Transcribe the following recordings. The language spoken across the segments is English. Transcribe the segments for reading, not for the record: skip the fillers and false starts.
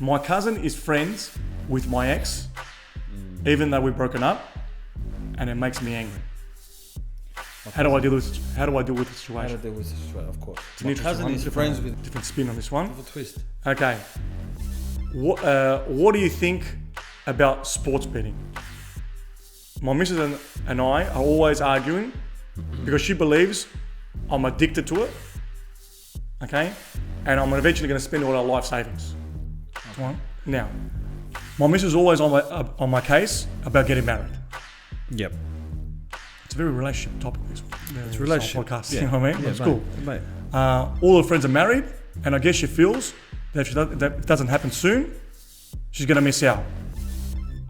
My cousin is friends with my ex, even though we've broken up, and it makes me angry. How do I deal with the situation? How to deal with the situation, of course. My cousin is friends with... Different spin on this one. Different twist. Okay. What do you think about sports betting? My missus and I are always arguing because she believes I'm addicted to it. Okay? And I'm eventually going to spend all our life savings. Okay. Now, my missus is always on my case about getting married. Yep. It's a very relationship topic. It's relationship podcast. Yeah. You know what I mean? Yeah, It's mate. cool. Mate. All her friends are married, and I guess she feels that if that doesn't happen soon, she's going to miss out.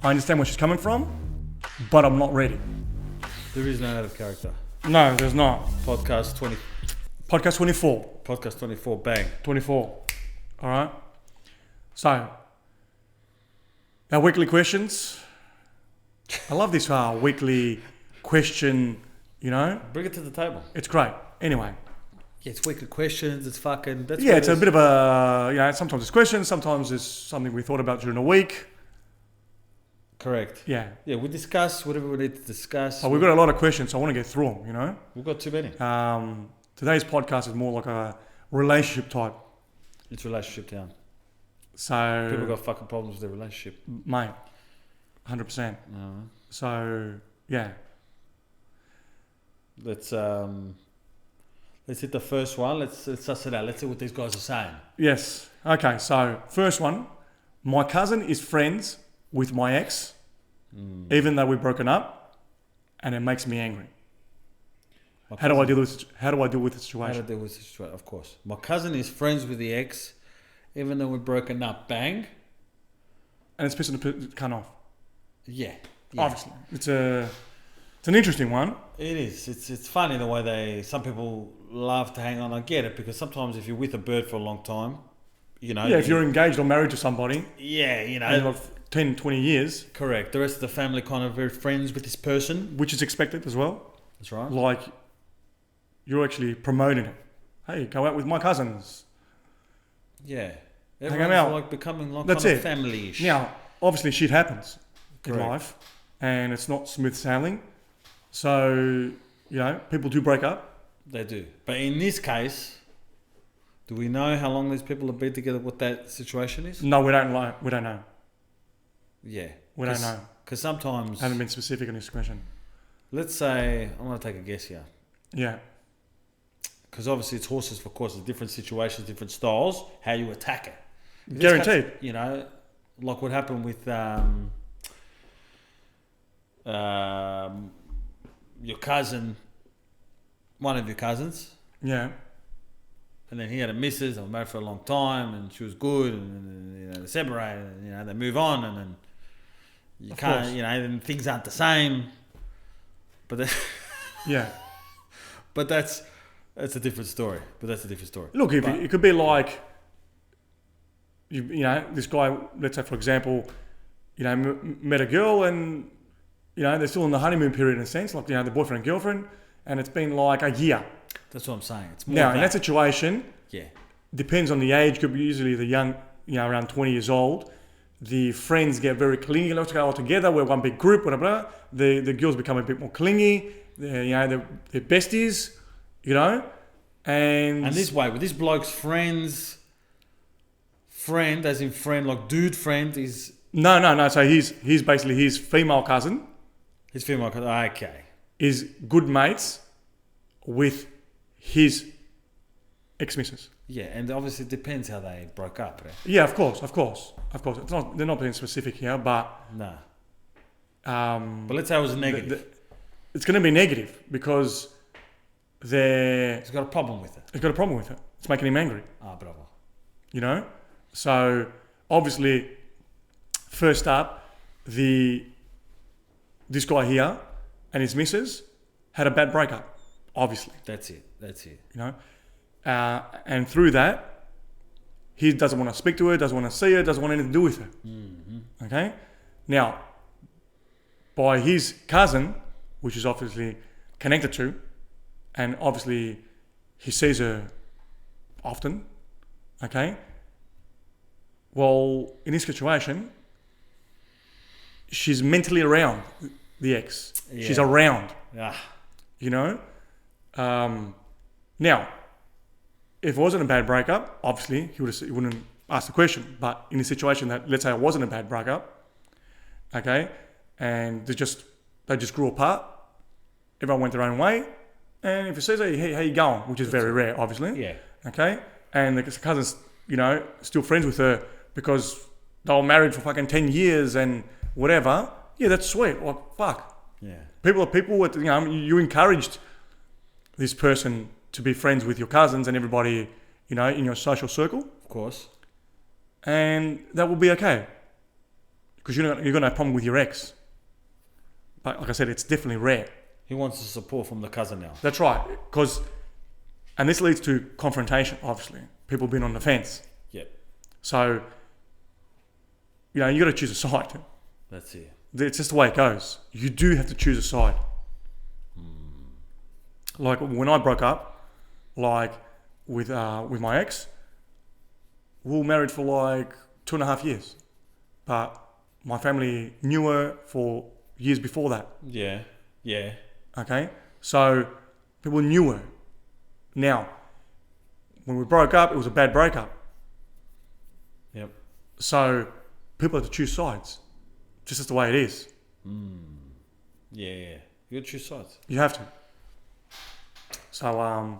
I understand where she's coming from, but I'm not ready. There is no out of character. No, there's not. Podcast 24. Podcast 24, bang. 24. All right. So, our weekly questions. I love this weekly question, you know. Bring it to the table. It's great. Anyway. Yeah, it's weekly questions. It's fucking... That's Yeah, it's a bit of a, you know, sometimes it's questions, sometimes it's something we thought about during the week. Correct. Yeah. Yeah, we discuss whatever we need to discuss. We've got a lot of questions, so I want to get through them, you know. We've got too many. Today's podcast is more like a relationship type. It's relationship town. So... People got fucking problems with their relationship. Mate, 100%. So, yeah. Let's hit the first one. Let's suss it out. Let's see what these guys are saying. Yes. Okay, so first one. My cousin is friends with my ex, even though we've broken up, and it makes me angry. How do I deal with the situation? How to deal with the situation, of course. My cousin is friends with the ex, even though we're broken up. Bang. And it's pissing the cunt off. Yeah. Obviously. It's an interesting one. It is. It's funny the way some people love to hang on. I get it, because sometimes if you're with a bird for a long time, you know. Yeah, if you're engaged or married to somebody. Yeah, you know. And like 10, 20 years. Correct. The rest of the family kind of very friends with this person. Which is expected as well. That's right. Like, you're actually promoting it. Hey, go out with my cousins. Yeah. Hang Everyone's out. like becoming like That's kind of it. family-ish. Now, obviously shit happens Correct. in life. And it's not smooth sailing. So, you know, people do break up. They do. But in this case, do we know how long these people have been together, what that situation is? No, we don't know. Yeah. We don't know. Because sometimes... Haven't been specific on this question. Let's say, I'm going to take a guess here. Yeah. Because obviously it's horses for courses, different situations, different styles, how you attack it. If Guaranteed. You know, like what happened with your cousin, one of your cousins. Yeah. And then he had a missus, they were married for a long time, and she was good, and you know, they separated, and you know, they move on, and then you Of can't, course. you know, then things aren't the same. But then, Yeah. but that's a different story. Look, it could be like, you know, this guy, let's say for example, you know, met a girl and, you know, they're still in the honeymoon period in a sense, like, you know, the boyfriend and girlfriend, and it's been like a year. That's what I'm saying. It's more Now, in that situation, yeah, depends on the age group. Usually the young, you know, around 20 years old, the friends get very clingy. Let's go all together. We're one big group, whatever. The girls become a bit more clingy. You know, they're besties, you know. And this way, with this bloke's friend, as in friend, like dude friend, is... No. So he's basically his female cousin. His female cousin, okay. Is good mates with his ex-missus. Yeah, and obviously it depends how they broke up. Right? Yeah, of course. It's not, they're not being specific here, but... No. But let's say it was negative. It's going to be negative because He's got a problem with it. He's got a problem with it. It's making him angry. Ah, bravo. You know? So, obviously, first up, this guy here and his missus had a bad breakup, obviously. That's it. You know? And through that, he doesn't want to speak to her, doesn't want to see her, doesn't want anything to do with her. Mm-hmm. Okay? Now, by his cousin, which is obviously connected to, and obviously he sees her often, okay? Well, in this situation, she's mentally around the ex. Yeah. She's around, Ah, you know? Now, if it wasn't a bad breakup, obviously he wouldn't ask the question. But in a situation that, let's say it wasn't a bad breakup, okay, and they just grew apart, everyone went their own way, and if he says, hey, how you going, which is very rare, obviously, yeah. okay, and the cousin's, you know, still friends with her because they were married for fucking 10 years and whatever, yeah, that's sweet. Like, fuck. Yeah. People with, you know, you encouraged this person to be friends with your cousins and everybody, you know, in your social circle, Of course. and that will be okay because you're going to have a problem with your ex. But like I said, it's definitely rare. He wants the support from the cousin now. That's right, and this leads to confrontation, obviously. People being on the fence. Yep. So, you know, you got to choose a side. That's it. It's just the way it goes. You do have to choose a side. Like when I broke up, like with my ex, we were married for like 2.5 years, but my family knew her for years before that. Yeah. Yeah. Okay, so people knew her. Now, when we broke up, it was a bad breakup. Yep. So people have to choose sides. Just as the way it is. Yeah. Yeah. You gotta choose sides. You have to. So,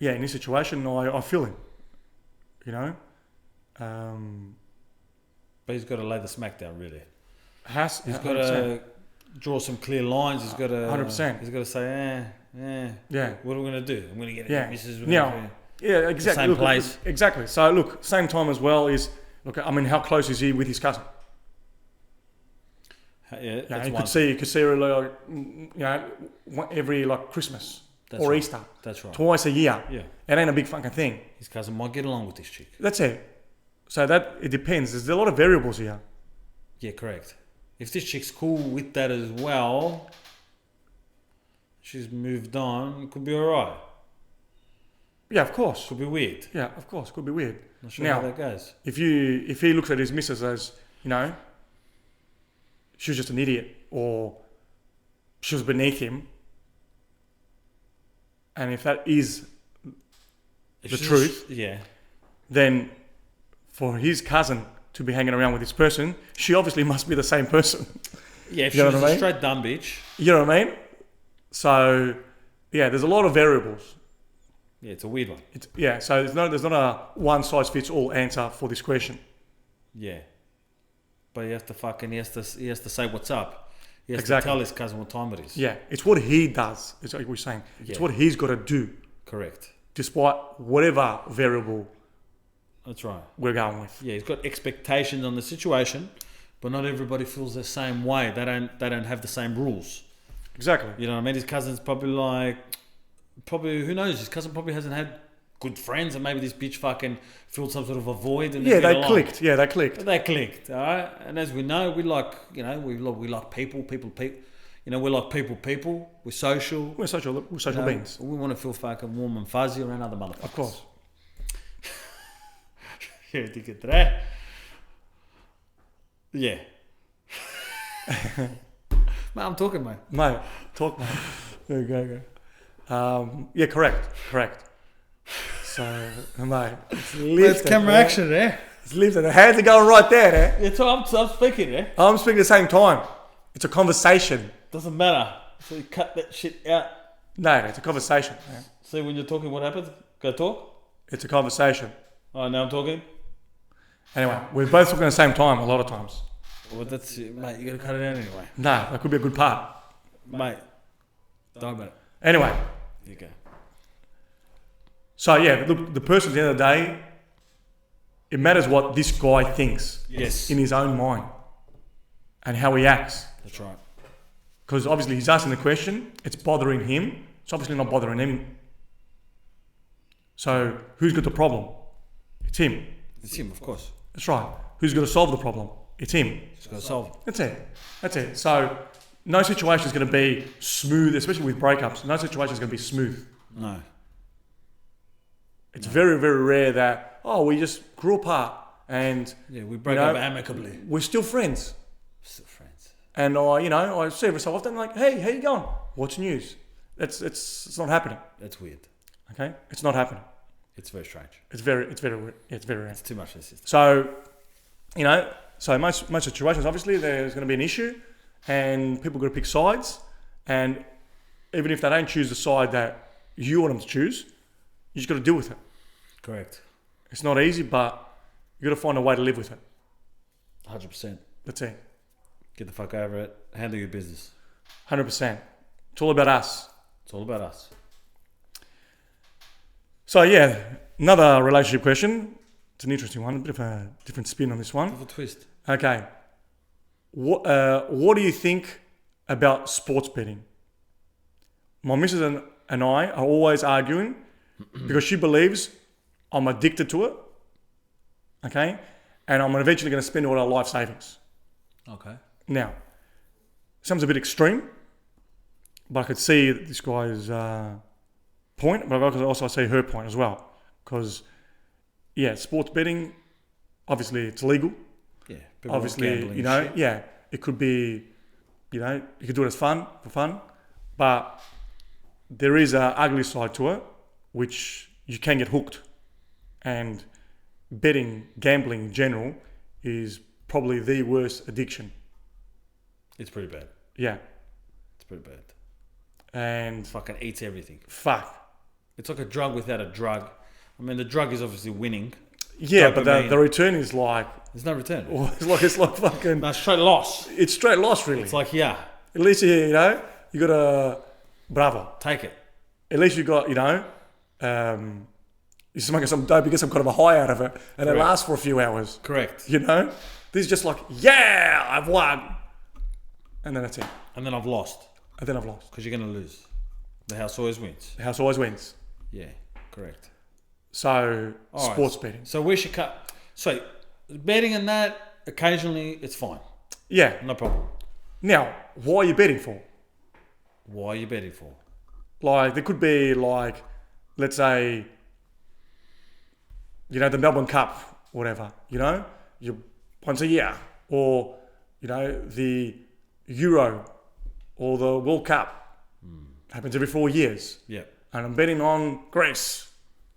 yeah, in this situation, I feel him. You know? But he's got to lay the smack down, really. He's Got to draw some clear lines. He's got to 100%. He's got to say, Yeah. What are we going to do? I'm going to get Yeah. Mrs. Now, yeah, exactly. Same Look, place. Exactly. So, look, same time as well is, look, I mean, how close is he with his cousin? Yeah, Yeah, you could see her like, you know, every like Christmas That's or right. Easter, That's right. twice a year. Yeah. It ain't a big fucking thing. His cousin might get along with this chick. That's it. So that it depends. There's a lot of variables here. Yeah, correct. If this chick's cool with that as well, she's moved on, it could be alright. Yeah, of course. Could be weird. Yeah, of course. Could be weird. Not sure Now, how that goes. If he looks at his missus as, you know, she was just an idiot or she was beneath him, and if that is the truth, yeah. then for his cousin to be hanging around with this person, she obviously must be the same person. Yeah, if You she know was what I a mean? straight dumb bitch. You know what I mean? So, yeah, there's a lot of variables. Yeah, it's a weird one. So there's not a one size fits all answer for this question. Yeah. But he has to say what's up. He has Exactly. to tell his cousin what time it is. Yeah, it's what he does. It's like we're saying. It's Yeah. what he's got to do, Correct. despite whatever variable That's right. we're going with. Yeah, he's got expectations on the situation, but not everybody feels the same way. They don't have the same rules. Exactly. You know what I mean? His cousin's probably who knows? His cousin probably hasn't had good friends, and maybe this bitch fucking filled some sort of a void. And Yeah, get they along. clicked. Yeah, they clicked. They clicked, all right. And as we know, we like people. You know, we're like people. We're social. We're social beings. We want to feel fucking warm and fuzzy around other motherfuckers. Of course. Yeah, did you get that? Yeah. Mate, I'm talking, mate. Mate, talk, mate. Go. Yeah, correct. So, mate, it's lifted. It's camera action, eh? It's lifted. The hands are going right there, eh? Yeah, so I'm speaking, eh? I'm speaking at the same time. It's a conversation. Doesn't matter. So you cut that shit out. No, it's a conversation. Man. See, when you're talking, what happens? Go talk. It's a conversation. Oh, now I'm talking. Anyway, we're both talking at the same time a lot of times. Well, that's it, mate. You got to cut it out anyway. No, that could be a good part. Mate, don't about it. Anyway, You go. so yeah, look, the person at the end of the day, it matters what this guy thinks Yes. in his own mind and how he acts. That's right. Because obviously he's asking the question, it's bothering him, it's obviously not bothering him. So who's got the problem? It's him. It's him, of course. That's right. Who's going to solve the problem? It's him. He's got to solve it. That's it. So no situation is going to be smooth, especially with breakups. No situation is going to be smooth. No. It's very, very rare that, we just grew apart and Yeah, we broke up amicably. we're still friends. Still friends. And I see every so often, like, hey, how you going? What's news? It's not happening. That's weird. Okay, it's not happening. It's very strange. It's very weird. Yeah, it's very rare. It's too much of the system. So, so most situations, obviously, there's going to be an issue, and people got to pick sides. And even if they don't choose the side that you want them to choose, you just got to deal with it. Correct. It's not easy, but you got to find a way to live with it. 100%. That's it. Get the fuck over it. Handle your business. 100%. It's all about us. It's all about us. So yeah, another relationship question. It's an interesting one. A bit of a different spin on this one. Have a twist. Okay. What do you think about sports betting? My missus and I are always arguing because she believes I'm addicted to it. Okay. And I'm eventually going to spend all our life savings. Okay. Now, sounds a bit extreme, but I could see this guy's point, but I could also see her point as well. Because, yeah, sports betting, obviously it's legal. Yeah. People Obviously, gambling and shit. yeah, it could be, you could do it as for fun, but there is an ugly side to it, which you can get hooked. And betting, gambling in general, is probably the worst addiction. It's pretty bad. Yeah. It's pretty bad. And Fucking eats everything. fuck. It's like a drug without a drug. I mean, the drug is obviously winning. Yeah, but Dopamine. the return is like, There's no return. it's like fucking, No, straight loss. it's straight loss really. It's like, yeah, At least you got a, bravo. take it. At least you got, you're smoking some dope, you get some kind of a high out of it, and it Correct. lasts for a few hours. Correct. This is just like, yeah, I've won. And then that's it. And then I've lost. And then I've lost. Because you're going to lose. The house always wins. The house always wins. Yeah, correct. So, All right. sports betting. So we should cut. So betting and that, occasionally it's fine. Yeah. No problem. Now, what are you betting for? Why are you betting for? Like, there could be like, let's say, the Melbourne Cup, whatever, you once a year, or, the Euro or the World Cup happens every 4 years. Yeah, And I'm betting on Greece,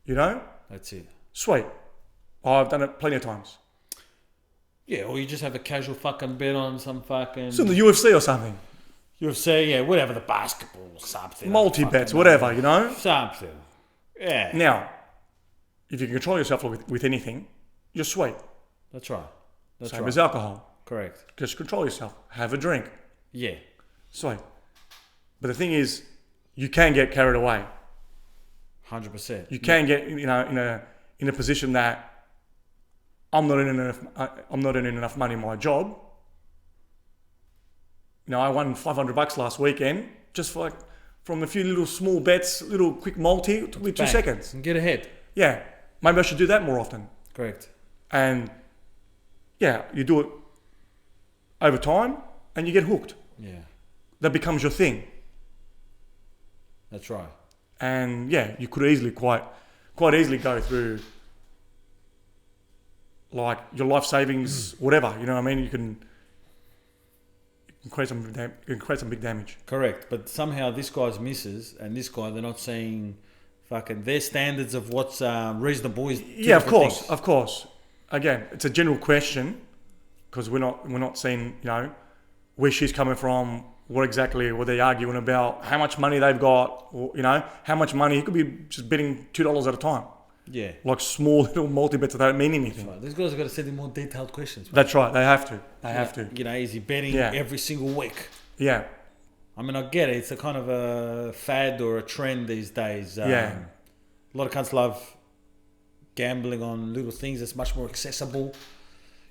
that's it. Sweet. I've done it plenty of times. Yeah, or you just have a casual fucking bet on some fucking It's in the UFC or something. UFC, yeah, whatever, the basketball or something. Multi-bets, whatever, Something. Yeah. Now, if you can control yourself with anything, you're sweet. That's right. That's Same right. as alcohol. Correct. Just control yourself. Have a drink. Yeah. Sweet. But the thing is, you can get carried away. 100%. You can get, in a position that I'm not earning enough money in my job. I won $500 last weekend, just from a few little small bets, little quick multi, it took me 2 Bang. seconds. And get ahead. Yeah, maybe I should do that more often. Correct. And yeah, you do it over time and you get hooked. Yeah. That becomes your thing. That's right. And yeah, you could easily, quite easily go through like your life savings, whatever, you know what I mean? You can create some big damage. Correct. But somehow this guy's misses and this guy, they're not seeing fucking their standards of what's reasonable is Yeah, of course, things. of course. Again, it's a general question because we're not seeing, where she's coming from, what they're arguing about, how much money they've got, or, how much money. He could be just betting $2 at a time. Yeah. Like small little multi-bets that don't mean anything. Right. These guys have got to send in more detailed questions. That's right. They have to. They have to. Is he betting Yeah. every single week? Yeah. I mean, I get it. It's a kind of a fad or a trend these days. Yeah. A lot of cunts love gambling on little things. It's much more accessible.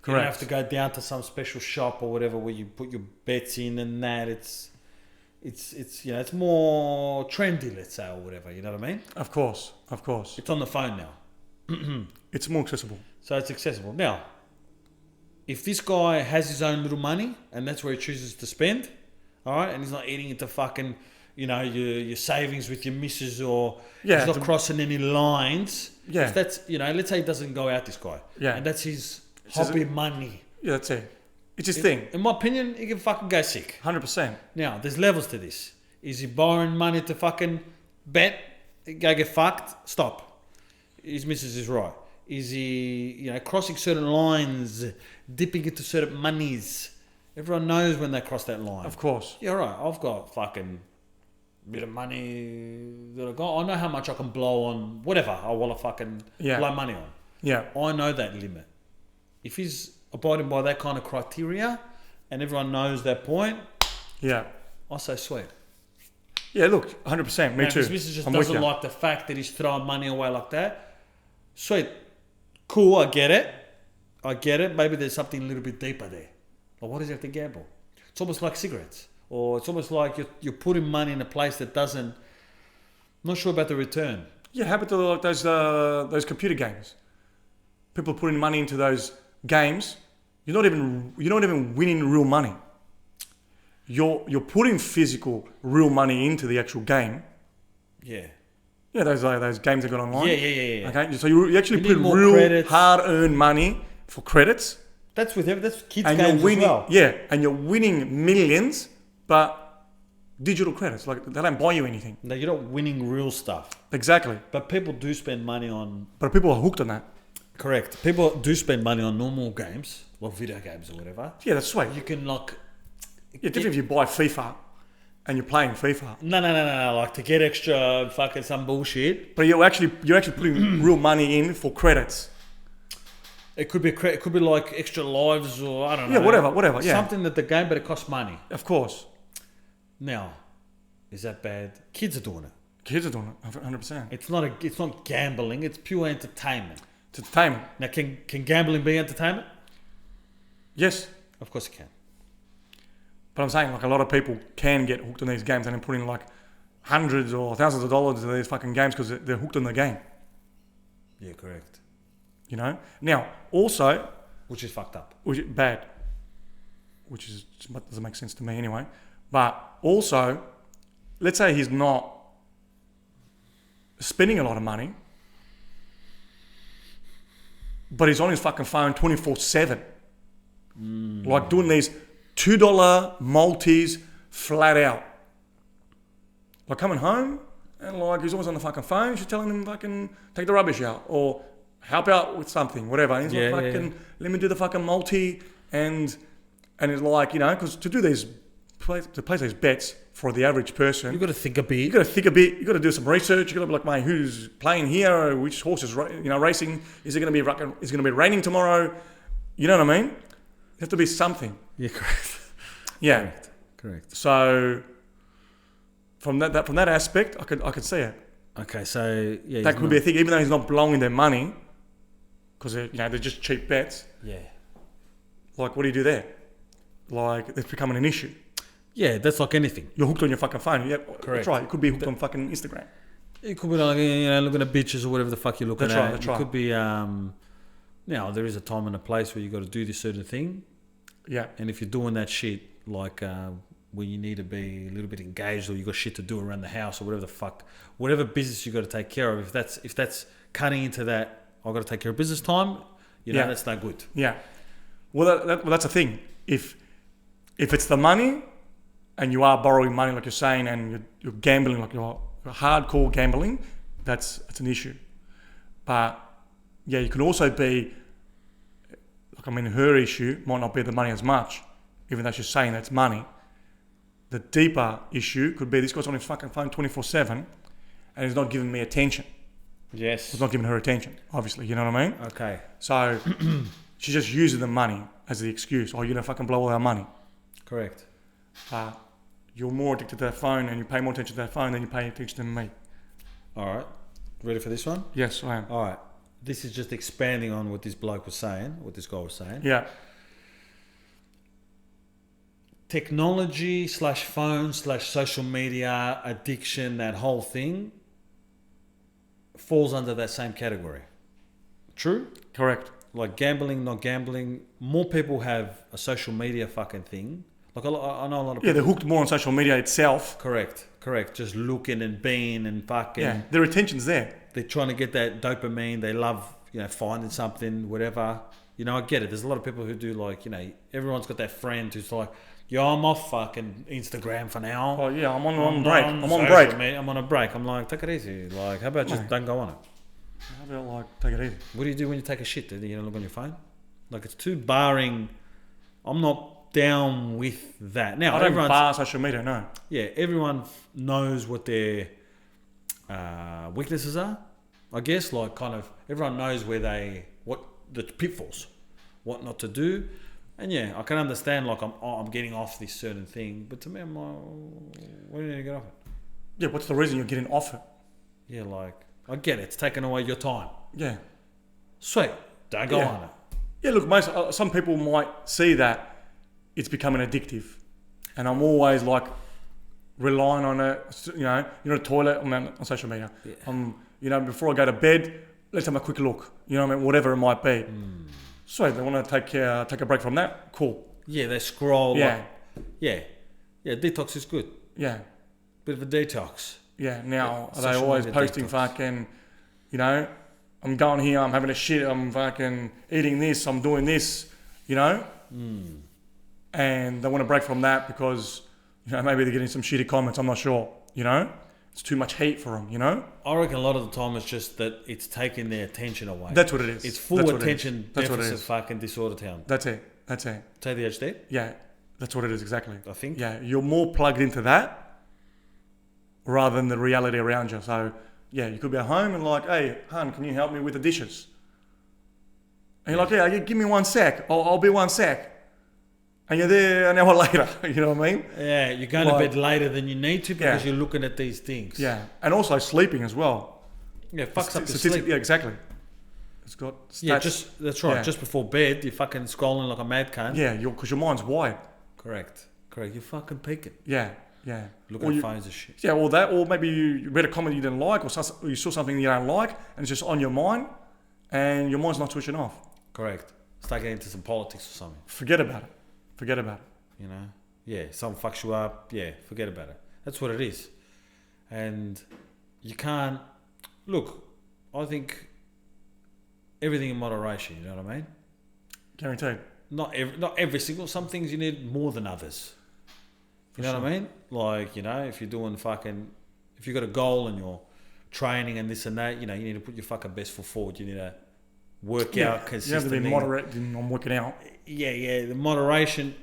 Correct. You don't have to go down to some special shop or whatever where you put your bets in and that. It's more trendy, let's say, or whatever. You know what I mean? Of course. It's on the phone now. It's more accessible. So it's accessible. Now, if this guy has his own little money and that's where he chooses to spend, all right, and he's not eating into fucking, your savings with your missus or he's not crossing any lines. Yeah. If that's, let's say he doesn't go out, this guy. Yeah. And that's his hobby money. Yeah, that's it. It's his thing. In my opinion, he can fucking go sick. 100%. Now, there's levels to this. Is he borrowing money to fucking bet? Go get fucked? Stop. His missus is right. Is he, crossing certain lines, dipping into certain monies? Everyone knows when they cross that line. Of course. Yeah, right. I've got fucking bit of money that I got. I know how much I can blow on whatever I want to fucking blow money on. Yeah. I know that limit. If he's abiding by that kind of criteria and everyone knows that point, I say sweet. Yeah, look, 100%. Me too. His missus just doesn't like the fact that he's throwing money away like that. Sweet. Cool, I get it. Maybe there's something a little bit deeper there. Like, what does he have to gamble? It's almost like cigarettes. Or it's almost like you're putting money in a place that doesn't... Not sure about the return. Yeah, how about like those computer games? People putting money into those games. You're not even winning real money. You're putting physical real money into the actual game. Yeah. Yeah, those games they got online. Yeah. Okay, so you actually put real credits. hard-earned money for credits. That's kids and games you're winning, as well. Yeah, and you're winning millions, but digital credits, like they don't buy you anything. No, you're not winning real stuff. Exactly. But people do spend money on... But people are hooked on that. Correct. People do spend money on normal games, like video games or whatever. Yeah, that's sweet. You can Yeah, different if you buy FIFA and you're playing FIFA. No. Like to get extra fucking some bullshit. But you're actually putting real money in for credits. It could be like extra lives or I don't know. Yeah, whatever. Yeah. Something that the game, but it costs money. Of course. Now, is that bad? Kids are doing it. Kids are doing it, 100%. It's not gambling. It's pure entertainment. It's entertainment. Now, can gambling be entertainment? Yes. Of course it can. But I'm saying like a lot of people can get hooked on these games and then put in like hundreds or thousands of dollars into these fucking games because they're hooked on the game. Yeah, correct. Now also, Which is fucked up. which is bad, which is doesn't make sense to me anyway. But also, let's say he's not spending a lot of money, but he's on his fucking phone 24/7, like doing these $2 multis flat out, like coming home and like he's always on the fucking phone. She's telling him fucking take the rubbish out or help out with something, whatever. And he's like fucking let me do the fucking multi and it's like because to place these bets for the average person, You've got to think a bit. you got to think a bit. You got to do some research. You got to be like, mate, who's playing here? Which horse is racing? Is it going to be raining tomorrow? You know what I mean? It has to be something. Yeah, correct. Yeah. Correct. So from that aspect, I could see it. Okay, so yeah, That could be a thing, even though he's not blowing their money, because they're just cheap bets. Yeah. Like, what do you do there? Like, it's becoming an issue. Yeah, that's like anything. You're hooked on your fucking phone. Yeah, Correct. That's right. You could be hooked on fucking Instagram. It could be like looking at bitches or whatever the fuck you're looking That's at. right. That's right. It could be there is a time and a place where you got to do this certain thing. Yeah. And if you're doing that shit, like where you need to be a little bit engaged or you got shit to do around the house or whatever business you got to take care of. If that's cutting into that, I've got to take care of business time. That's not good. Yeah. Well, that's the thing. If it's the money, and you are borrowing money, like you're saying, and you're gambling, like you're hardcore gambling, it's an issue. But yeah, you can also be her issue might not be the money as much, even though she's saying that's money. The deeper issue could be this guy's on his fucking phone 24/7 and he's not giving me attention. Yes. He's not giving her attention, obviously, you know what I mean? Okay. So she's just using the money as the excuse. Oh, you're gonna fucking blow all our money. Correct. You're more addicted to that phone and you pay more attention to that phone than you pay attention to me. All right. Ready for this one? Yes, I am. All right. This is just expanding on what this bloke was saying, what this guy was saying. Yeah. Technology /phone /social media addiction, that whole thing falls under that same category. True? Correct. Like gambling, not gambling. More people have a social media fucking thing. Like I know a lot of people. Yeah, they're hooked more on social media itself. Correct. Just looking and being and fucking. Yeah, their attention's there. They're trying to get that dopamine. They love, finding something, whatever. You know, I get it. There's a lot of people who do like, you know, everyone's got that friend who's like, yo, I'm off fucking Instagram for now. Oh yeah, I'm on break. I'm on social break. media. I'm on a break. I'm like, take it easy. Like, how about just Mate. don't go on it? How about like take it easy? What do you do when you take a shit? Do you don't look on your phone? Like, it's too barring. I'm not down with that. Now, I don't everyone's bar social media. No. yeah, everyone knows what their weaknesses are. I guess, like, kind of, everyone knows what the pitfalls, what not to do, and yeah, I can understand. Like, I'm getting off this certain thing, but to me, I'm like, why do you need to get off it? Yeah. What's the reason you're getting off it? Yeah, like, I get it. It's taking away your time. Yeah. Sweet, don't go Yeah. on it. Yeah. Look, some people might see that it's becoming addictive, and I'm always like relying on it. You know, you're in a toilet. I'm on social media. Yeah. You know, before I go to bed, let's have a quick look. You know what I mean? Whatever it might be. So they want to take a break from that. Cool. Yeah, they scroll. Yeah. Like, yeah, detox is good. Yeah. Bit of a detox. Yeah. Now are they social always media posting detox. fucking, you know, I'm going here, I'm having a shit, I'm fucking eating this, I'm doing this, you know? And they want to break from that because, you know, maybe they're getting some shitty comments, I'm not sure, you know? It's too much hate for them, you know? I reckon a lot of the time it's just that it's taking their attention away. That's what it is. It's full That's what it attention is. That's what it deficit is. fucking disorder town. That's it. That's it. ADHD, Yeah. That's what it is, exactly. I think. Yeah. You're more plugged into that rather than the reality around you. So, yeah, you could be at home and like, hey, hun, can you help me with the dishes? And you're like, yeah, give me 1 sec. I'll be 1 sec. And you're there an hour later. You know what I mean? Yeah, you're going Like- to bed later than you need to because Yeah. you're looking at these things. Yeah. And also sleeping as well. Yeah, fucks up your Statistic- sleep. Yeah, exactly. It's got stats. Yeah, that's right. Yeah. Just before bed, you're fucking scrolling like a mad cunt. Yeah, because your mind's wide. Correct. You're fucking peeking. Yeah, yeah. Looking Or at you- phones and shit. Yeah, or maybe you read a comment you didn't like, or you saw something you don't like, and it's just on your mind, and your mind's not switching off. Correct. Start getting into some politics or something. Forget about it. Forget about it. You know? Yeah, something fucks you up. Yeah, forget about it. That's what it is. And you can't... Look, I think everything in moderation, you know what I mean? Guaranteed. Not every single... Some things you need more than others. You know what I mean? Like, you know, if you're doing fucking... If you've got a goal and you're training and this and that, you know, you need to put your fucking best foot forward. You need to work out You have consistently. to be moderate on working out. Yeah, the moderation.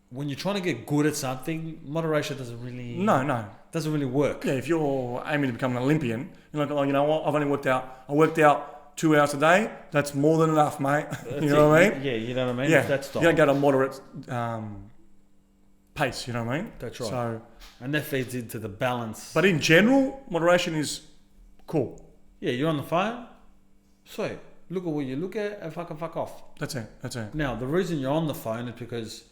When you're trying to get good at something, moderation doesn't really work. Yeah, if you're aiming to become an Olympian, you're like, oh, you know what? I've only worked out. I worked out 2 hours a day. That's more than enough, mate. You know what I mean? Yeah, you know what I mean? Yeah. That's You don't go to moderate pace. You know what I mean? That's right. So, And that feeds into the balance. but in general, moderation is cool. Yeah, you're on the phone. Sweet. Look at what you look at and fuck off. That's it. Now, the reason you're on the phone is because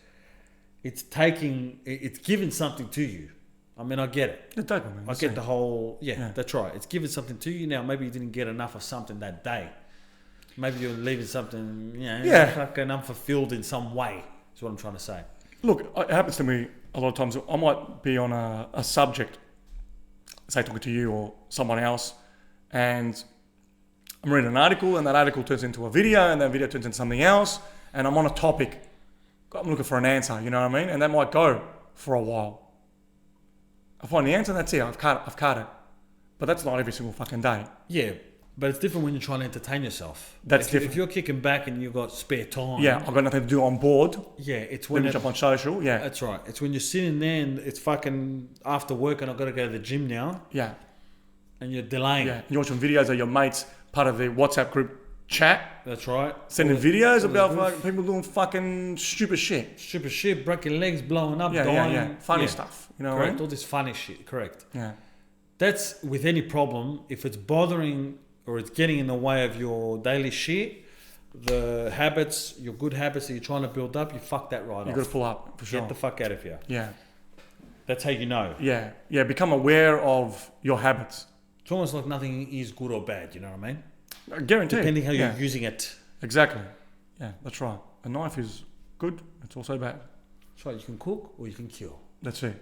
it's giving something to you. I mean, I get it. The dopamine. I get the whole, Yeah. that's right. It's giving something to you. Now, maybe you didn't get enough of something that day. Maybe you're leaving something, fucking unfulfilled in some way, is what I'm trying to say. Look, it happens to me a lot of times. I might be on a subject, say talking to you or someone else, and I'm reading an article, and that article turns into a video, and that video turns into something else, and I'm on a topic. I'm looking for an answer, you know what I mean? And that might go for a while. I find the answer, and that's it. I've cut it. But that's not every single fucking day. Yeah, but it's different when you're trying to entertain yourself. That's If different. you're kicking back and you've got spare time. Yeah, I've got nothing to do on board. Yeah, it's Let when me jump on social. Yeah, that's right. It's when you're sitting there and it's fucking after work and I've got to go to the gym now yeah, and you're delaying. yeah. You're watching videos of your mates, part of the WhatsApp group chat, That's right. sending All videos all about the fucking people doing fucking stupid shit. stupid shit, breaking legs, blowing up, Yeah, dying. yeah. Funny Yeah, stuff. You know what I Correct. mean? All this funny shit. Correct. Yeah. That's with any problem. If it's bothering or it's getting in the way of your daily shit, the habits, your good habits that you're trying to build up, you fuck that right You off. got to pull up for sure. Get the fuck out of here. Yeah, That's how you know. yeah, yeah. Become aware of your habits. It's almost like nothing is good or bad. You know what I mean? Guaranteed. Depending how you're Yeah, using it. exactly. Yeah, that's right. A knife is good. It's also bad. That's right. You can cook or you can kill. That's it.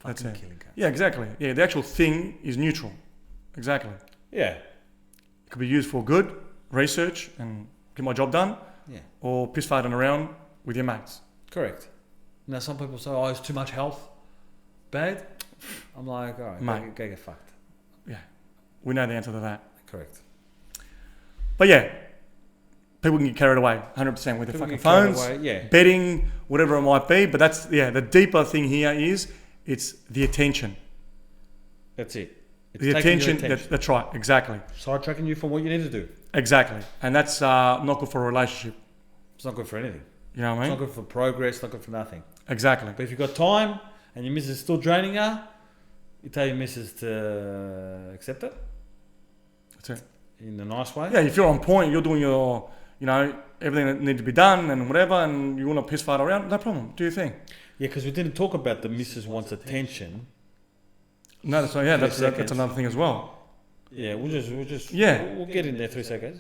That's Fucking it. killing cats. Yeah, exactly. Yeah, the actual thing is neutral. Exactly. Yeah. It could be used for good research and get my job done, Yeah. or piss farting around with your mates. Correct. Now some people say, "Oh, it's too much health, bad." I'm like, all right, Mate. go get fucked. Yeah, we know the answer to that. Correct. But yeah, people can get carried away 100% with their People fucking get carried phones, away, yeah. betting, whatever it might be. But that's, the deeper thing here is it's the attention. That's it. It's The taking your attention, that's right, exactly. Sidetracking you from what you need to do. Exactly. And that's not good for a relationship. It's not good for anything. You know what I It's mean? not good for progress, not good for nothing. Exactly. But if you've got time and your missus is still draining you, you tell your missus to accept it That's it. in a nice way. Yeah, if you're on point, you're doing your, everything that needs to be done and whatever, and you want to piss fart around, no problem. Do your thing. Yeah, because we didn't talk about the missus wants attention. No, that's that's seconds. another thing as well. Yeah, we'll just Yeah. we'll get in there 3 seconds.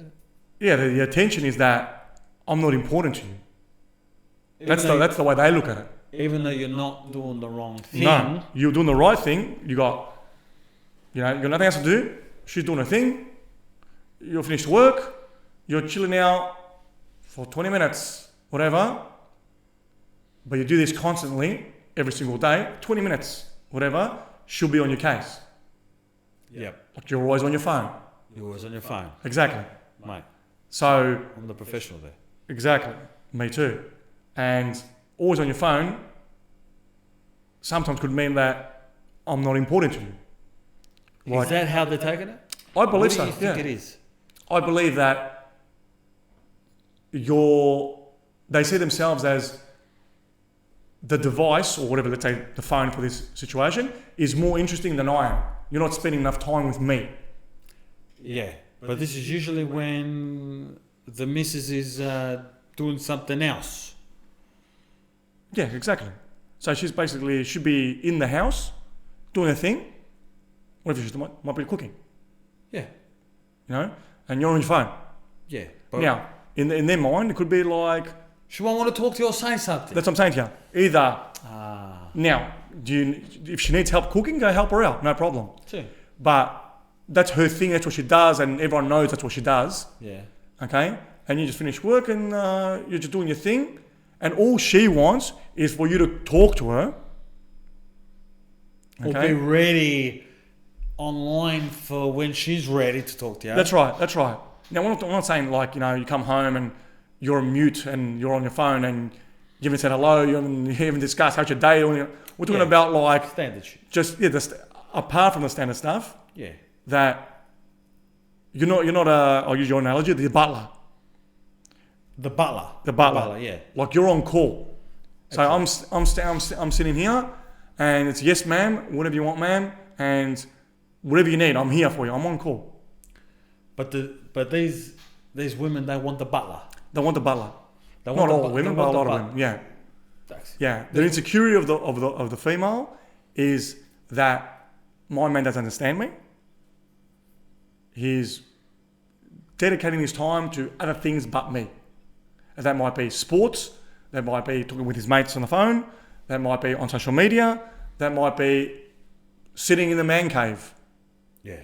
Yeah, the attention is that I'm not important to you. That's Even though- the way they look at it. Even though you're not doing the wrong thing. No, you're doing the right thing. You got nothing else to do. She's doing her thing. You're finished work. You're chilling out for 20 minutes, whatever. But you do this constantly, every single day, 20 minutes, whatever. She'll be on your case. Yep. Like you're always on your phone. You're always on your phone. Exactly. Mate, So, I'm the professional there. exactly. Me too. And always on your phone sometimes could mean that I'm not important to you. Is that how they're taking it? I believe so. What do you Yeah. think it is? I believe that they see themselves as the device, or whatever, let's say the phone for this situation, is more interesting than I am. You're not spending enough time with me. Yeah. But this is usually when the missus is doing something else. Yeah, exactly. So she's basically should be in the house doing her thing. What if she might be cooking? Yeah. And you're on your phone. Yeah. But Now, in their mind, it could be like, she won't want to talk to you or say something. that's what I'm saying to you. Either, now, if she needs help cooking, go help her out, no problem. Sure. But that's her thing, that's what she does, and everyone knows that's what she does, Yeah. okay? And you just finish work and you're just doing your thing, and all she wants is for you to talk to her. Or be ready online for when she's ready to talk to you. That's right. Now, I'm not saying like, you come home and you're on mute and you're on your phone and you haven't said hello, you haven't discussed how's your day. We're talking about like, standard shit. just, apart from the standard stuff, Yeah. that you're not I'll use your analogy, the butler. The butler. The butler. Yeah. Like you're on call. So I'm sitting here and it's yes ma'am, whatever you want ma'am, and whatever you need, I'm here for you. I'm on call. But these women, they want the butler. They want the butler. They Not want all women, but a lot of women. Yeah. Thanks. Yeah. The insecurity of the female is that my man doesn't understand me. He's dedicating his time to other things but me. And that might be sports, that might be talking with his mates on the phone, that might be on social media, that might be sitting in the man cave. Yeah.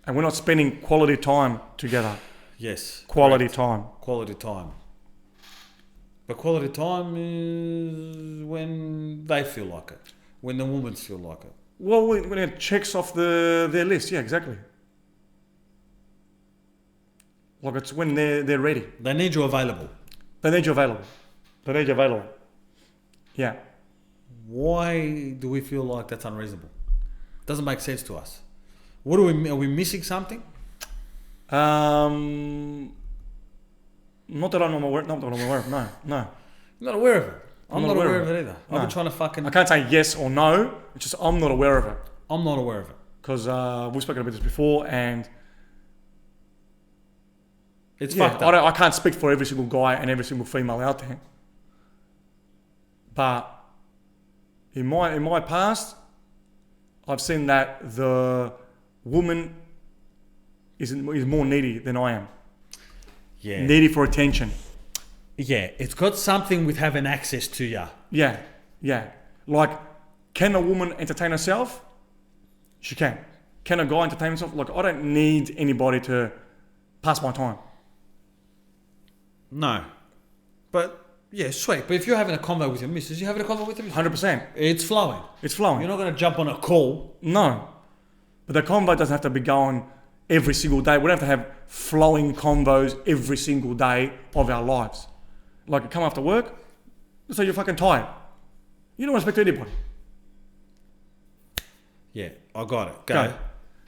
And we're not spending quality time together. Yes. Quality correct. time. Quality time. But quality time is when they feel like it. When the women feel like it. Well, when it checks off their list, yeah, exactly. Like it's when they're ready. They need you available. They need you available. Yeah. Why do we feel like that's unreasonable? Doesn't make sense to us. Are we missing something? Not that I'm aware of. No. I'm not aware of it. I'm not aware of it either. No. I've been trying to fucking... I can't say yes or no. It's just I'm not aware of it. I'm not aware of it. Because we've spoken about this before, and It's fucked up. I can't speak for every single guy and every single female out there. But in my past, I've seen that the woman is more needy than I am. Yeah. Needy for attention. Yeah. It's got something with having access to you. Yeah. Like, can a woman entertain herself? She can. Can a guy entertain himself? Like, I don't need anybody to pass my time. No. But, yeah, sweet. But if you're having a convo with your missus, you're having a convo with your missus. 100%. It's flowing. It's flowing. You're not going to jump on a call. No. But the convo doesn't have to be going every single day. We don't have to have flowing convos every single day of our lives. Like, you come after work, let's say you're fucking tired. You don't want to speak to anybody. Yeah, I got it. Go. Go.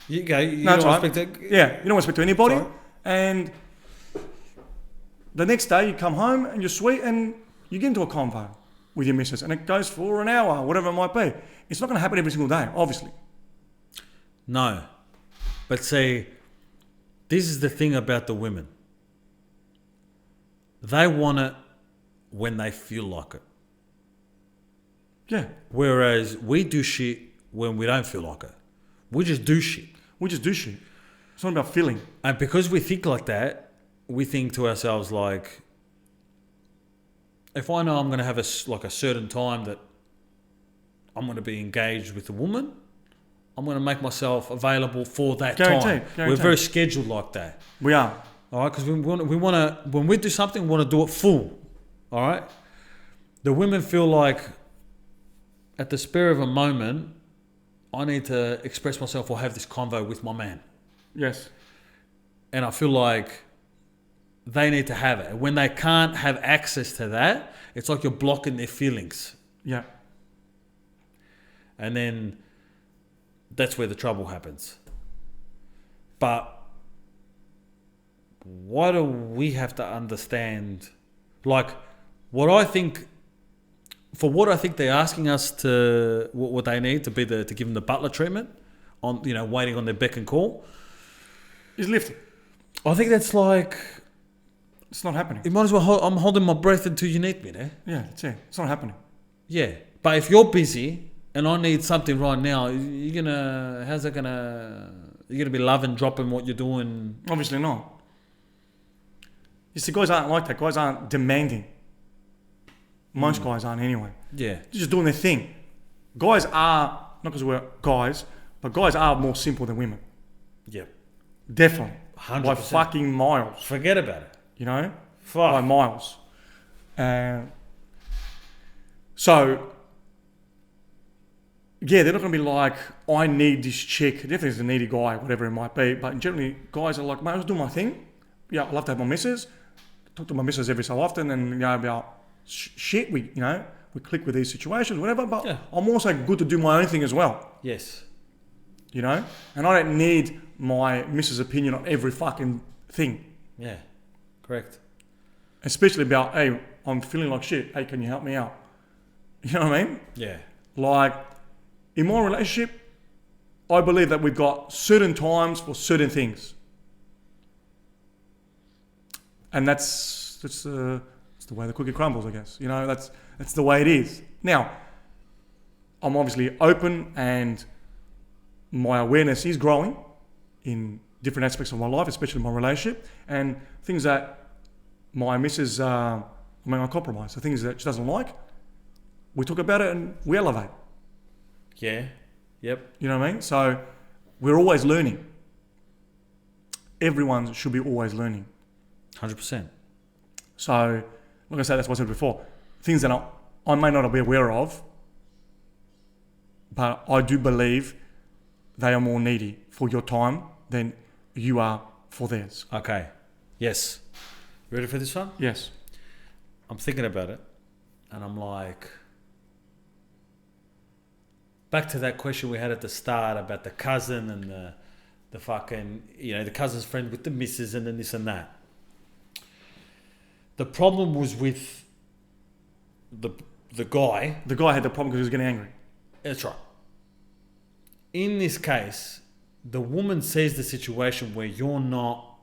You go. You No, don't that's want to right. speak to... Yeah, you don't want to speak to anybody. Sorry. And the next day you come home and you're sweet and you get into a convo with your missus and it goes for an hour, whatever it might be. It's not going to happen every single day, obviously. No. But see, this is the thing about the women. They want it when they feel like it. Yeah. Whereas we do shit when we don't feel like it. We just do shit. We just do shit. It's not about feeling. And because we think like that, we think to ourselves like, if I know I'm going to have a certain time that I'm going to be engaged with a woman, I'm going to make myself available for that time. Guaranteed. We're very scheduled like that. We are. All right, because we want to, when we do something, we want to do it full. All right? The women feel like at the spur of a moment, I need to express myself or have this convo with my man. Yes. And I feel like they need to have it. When they can't have access to that, it's like you're blocking their feelings. Yeah. And then that's where the trouble happens. But why do we have to understand, like, what I think they're asking us to, what they need to be to give them the butler treatment on, waiting on their beck and call, Is lifting. I think that's like, It's not happening. you might as well I'm holding my breath until you need me there. Yeah, that's it. It's not happening. Yeah. But if you're busy and I need something right now, you're gonna be loving dropping what you're doing? Obviously not. You see, guys aren't like that. Guys aren't demanding. Most guys aren't anyway. Yeah. They're just doing their thing. Guys are, not because we're guys, but guys are more simple than women. Yeah. Definitely. 100%. By fucking miles. Forget about it. You know? Fuck. By miles. So, yeah, they're not going to be like, I need this chick. Definitely is a needy guy, whatever it might be. But generally, guys are like, mate, I was doing my thing. Yeah, I love to have my missus. Talk to my missus every so often and, about shit. We click with these situations, whatever. But Yeah. I'm also good to do my own thing as well. Yes. And I don't need my missus' opinion on every fucking thing. Yeah. Correct. Especially about, hey, I'm feeling like shit. Hey, can you help me out? You know what I mean? Yeah. Like, in my relationship, I believe that we've got certain times for certain things. And that's the way the cookie crumbles, I guess. That's the way it is. Now, I'm obviously open and my awareness is growing in different aspects of my life, especially my relationship, and things that my missus, I compromise. The things that she doesn't like, we talk about it and we elevate. Yeah. Yep. You know what I mean? So we're always learning. Everyone should be always learning. 100%. So, like I said, that's what I said before. Things that I may not be aware of, but I do believe they are more needy for your time than you are for theirs. Okay. Yes. Ready for this one? Yes. I'm thinking about it and I'm like, back to that question we had at the start about the cousin and the fucking, the cousin's friend with the missus and then this and that. The problem was with the guy. The guy had the problem because he was getting angry. That's right. In this case, the woman sees the situation where you're not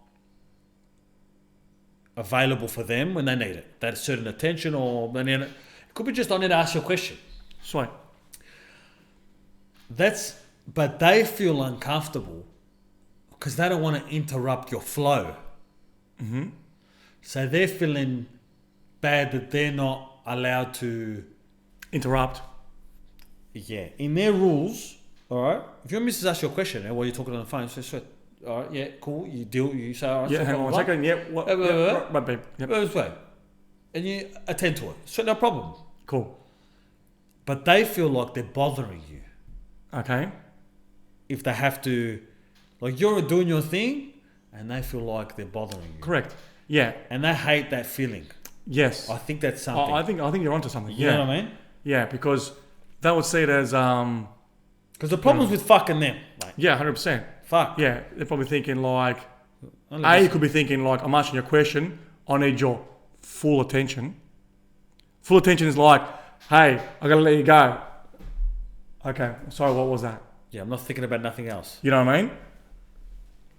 available for them when they need it. That certain attention or it could be just I need to ask you a question. Sweet. But they feel uncomfortable because they don't want to interrupt your flow. Mm-hmm. So they're feeling bad that they're not allowed to interrupt. Yeah. In their rules, all right, if your missus asks you a question while you're talking on the phone, say, All right, yeah, cool. You deal. You say, all right. Yeah, so hang on blah, one blah, second. Yeah, what? blah, blah, Yeah, blah, right, babe. Yep. blah, blah, blah. And you attend to it. So no problem. Cool. But they feel like they're bothering you Okay. if they have to, like you're doing your thing, and they feel like they're bothering you. Correct. Yeah. And they hate that feeling. Yes. I think that's something. I think you're onto something. You Yeah. know what I mean? Yeah, because they would see it as Because the problem's with fucking them, mate. yeah, 100%. Fuck. Yeah, they're probably thinking like Only you could be thinking like, I'm asking you a question, I need your full attention. Full attention is like, hey, I gotta let you go. Okay, sorry, what was that? Yeah, I'm not thinking about nothing else. You know what I mean?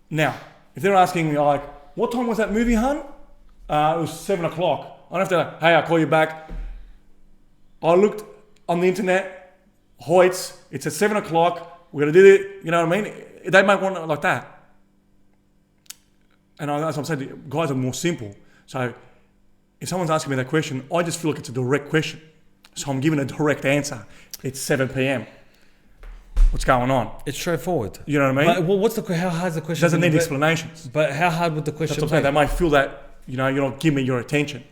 Now, if they're asking me like, what time was that movie, hun? It was 7 o'clock. I don't have to, hey, I'll call you back. I looked on the internet, Hoyts, it's at 7 o'clock, we're gonna do it, you know what I mean? They might want it like that. And as I'm saying, guys are more simple. So if someone's asking me that question, I just feel like it's a direct question. So I'm giving a direct answer. It's 7 p.m. What's going on? It's straightforward. You know what I mean? But what's the how hard's the question? It doesn't need be? explanations. But how hard would the That's question what I'm saying. be? They might feel that, you're not giving me your attention.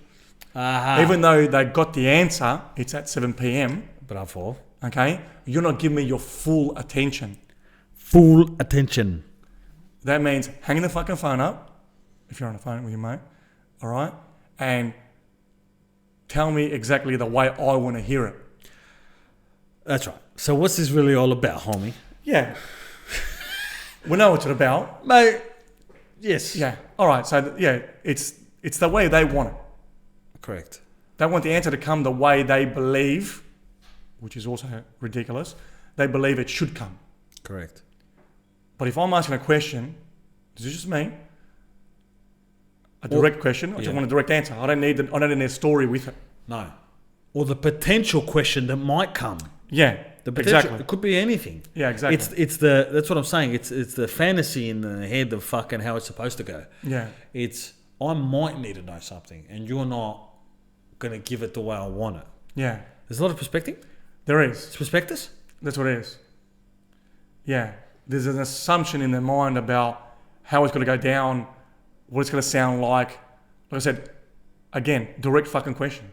Uh-huh. Even though they got the answer, it's at 7 p.m. But I'm for Okay? You're not giving me your full attention. full attention. That means hanging the fucking phone up, if you're on the phone with your mate, all right? And tell me exactly the way I want to hear it. That's right. So what's this really all about, homie? Yeah. We know what it's about. Mate, yes. Yeah. All right. So, it's the way they want it. Correct. They want the answer to come the way they believe, which is also ridiculous. They believe it should come. Correct. But if I'm asking a question, this is just me, a direct question, I just want a direct answer. I don't need a story with it. No. Or the potential question that might come. Yeah. The potential, Exactly. It could be anything. Yeah, exactly. It's the that's what I'm saying. It's the fantasy in the head of fucking how it's supposed to go. Yeah. It's I might need to know something, and you're not gonna give it the way I want it. Yeah. There's a lot of perspective. There is. It's prospectus. That's what it is. Yeah. There's an assumption in their mind about how it's going to go down, what it's going to sound like. Like I said, again, direct fucking question.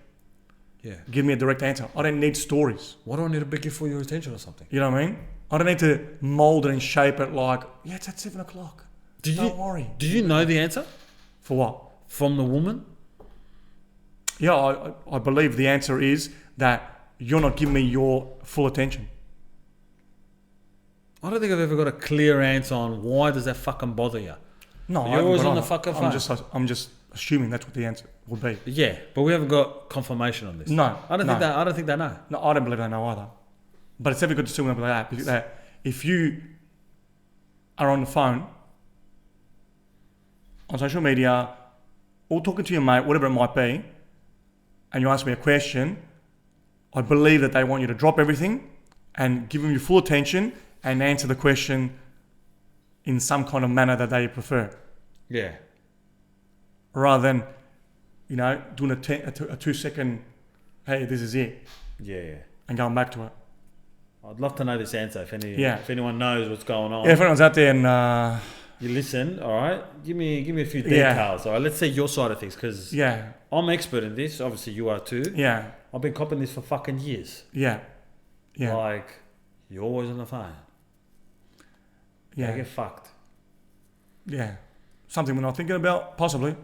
Yeah. Give me a direct answer. I don't need stories. Why do I need to beg you for your attention or something? You know what I mean? I don't need to mold it and shape it like, yeah, it's at 7 o'clock. Don't worry. Did you know the answer For what? from the woman? Yeah, I believe the answer is that you're not giving me your full attention. I don't think I've ever got a clear answer on why does that fucking bother you. No, You're always on the fucking phone. I'm just assuming that's what the answer would be. Yeah, but we haven't got confirmation on this. No, I don't think they know. No, I don't believe they know either. But it's never good to assume like that, because that if you are on the phone, on social media, or talking to your mate, whatever it might be, and you ask me a question, I believe that they want you to drop everything and give them your full attention and answer the question in some kind of manner that they prefer, Yeah. rather than, doing a 2-second, hey, this is it, Yeah. and going back to it. I'd love to know this answer if Yeah. if anyone knows what's going on. Yeah, if anyone's out there and You listen, all right? Give me a few Yeah. details, all right? Let's see your side of things, because yeah, I'm expert in this. Obviously, you are too. yeah, I've been copping this for fucking years. yeah, yeah, Like, you're always on the phone. They yeah, get fucked. yeah. Something we're not thinking about, possibly.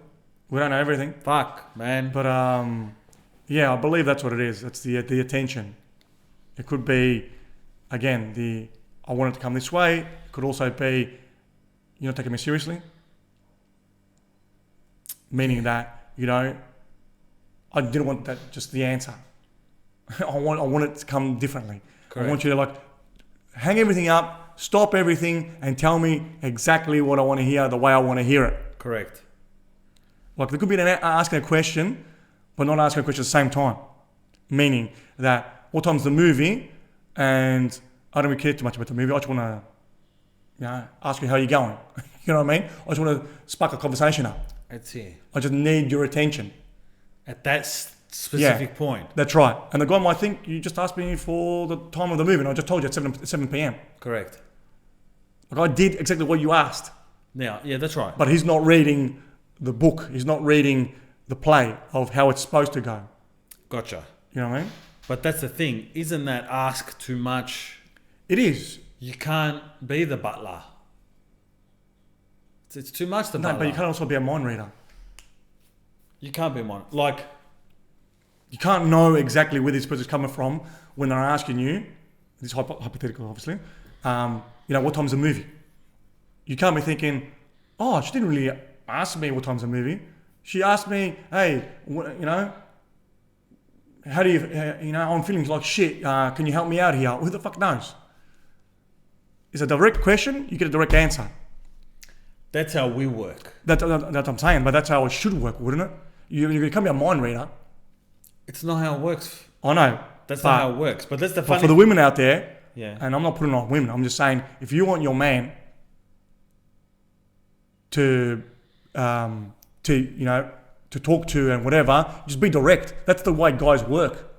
We don't know everything, Fuck, man. but yeah, I believe that's what it is. It's the attention. It could be, again, I want it to come this way. It could also be, you're not taking me seriously. Meaning that, I didn't want that just the answer. I want it to come differently. Correct. I want you to hang everything up, stop everything, and tell me exactly what I want to hear, the way I want to hear it. Correct. Like there could be asking a question, but not asking a question at the same time. Meaning that what time's the movie, and I don't really care too much about the movie. I just want to, ask you how you're going. You know what I mean? I just want to spark a conversation up. That's it. I just need your attention. At that specific point. That's right. And the guy might think you just asked me for the time of the movie, and I just told you at 7 p.m. Correct. Like I did exactly what you asked. Now, yeah, that's right. But he's not reading the book. He's not reading the play of how it's supposed to go. Gotcha. You know what I mean? But that's the thing. Isn't that ask too much? It is. You can't be the butler. It's too much the No, butler. but you can't also be a mind reader. You can't be one. Like, You can't know exactly where this person's coming from when they're asking you, this is hypothetical obviously, what time's the movie? You can't be thinking, oh, she didn't really ask me what time's the movie. She asked me, hey, how do you, I'm feeling like shit. Can you help me out here? Who the fuck knows? It's a direct question, you get a direct answer. that's how we work. That's what I'm saying, but that's how it should work, wouldn't it? You can't be a mind reader. It's not how it works. I know. That's not how it works. But that's the funny. But for the women out there, Yeah. and I'm not putting on women, I'm just saying, if you want your man to talk to and whatever, just be direct. That's the way guys work.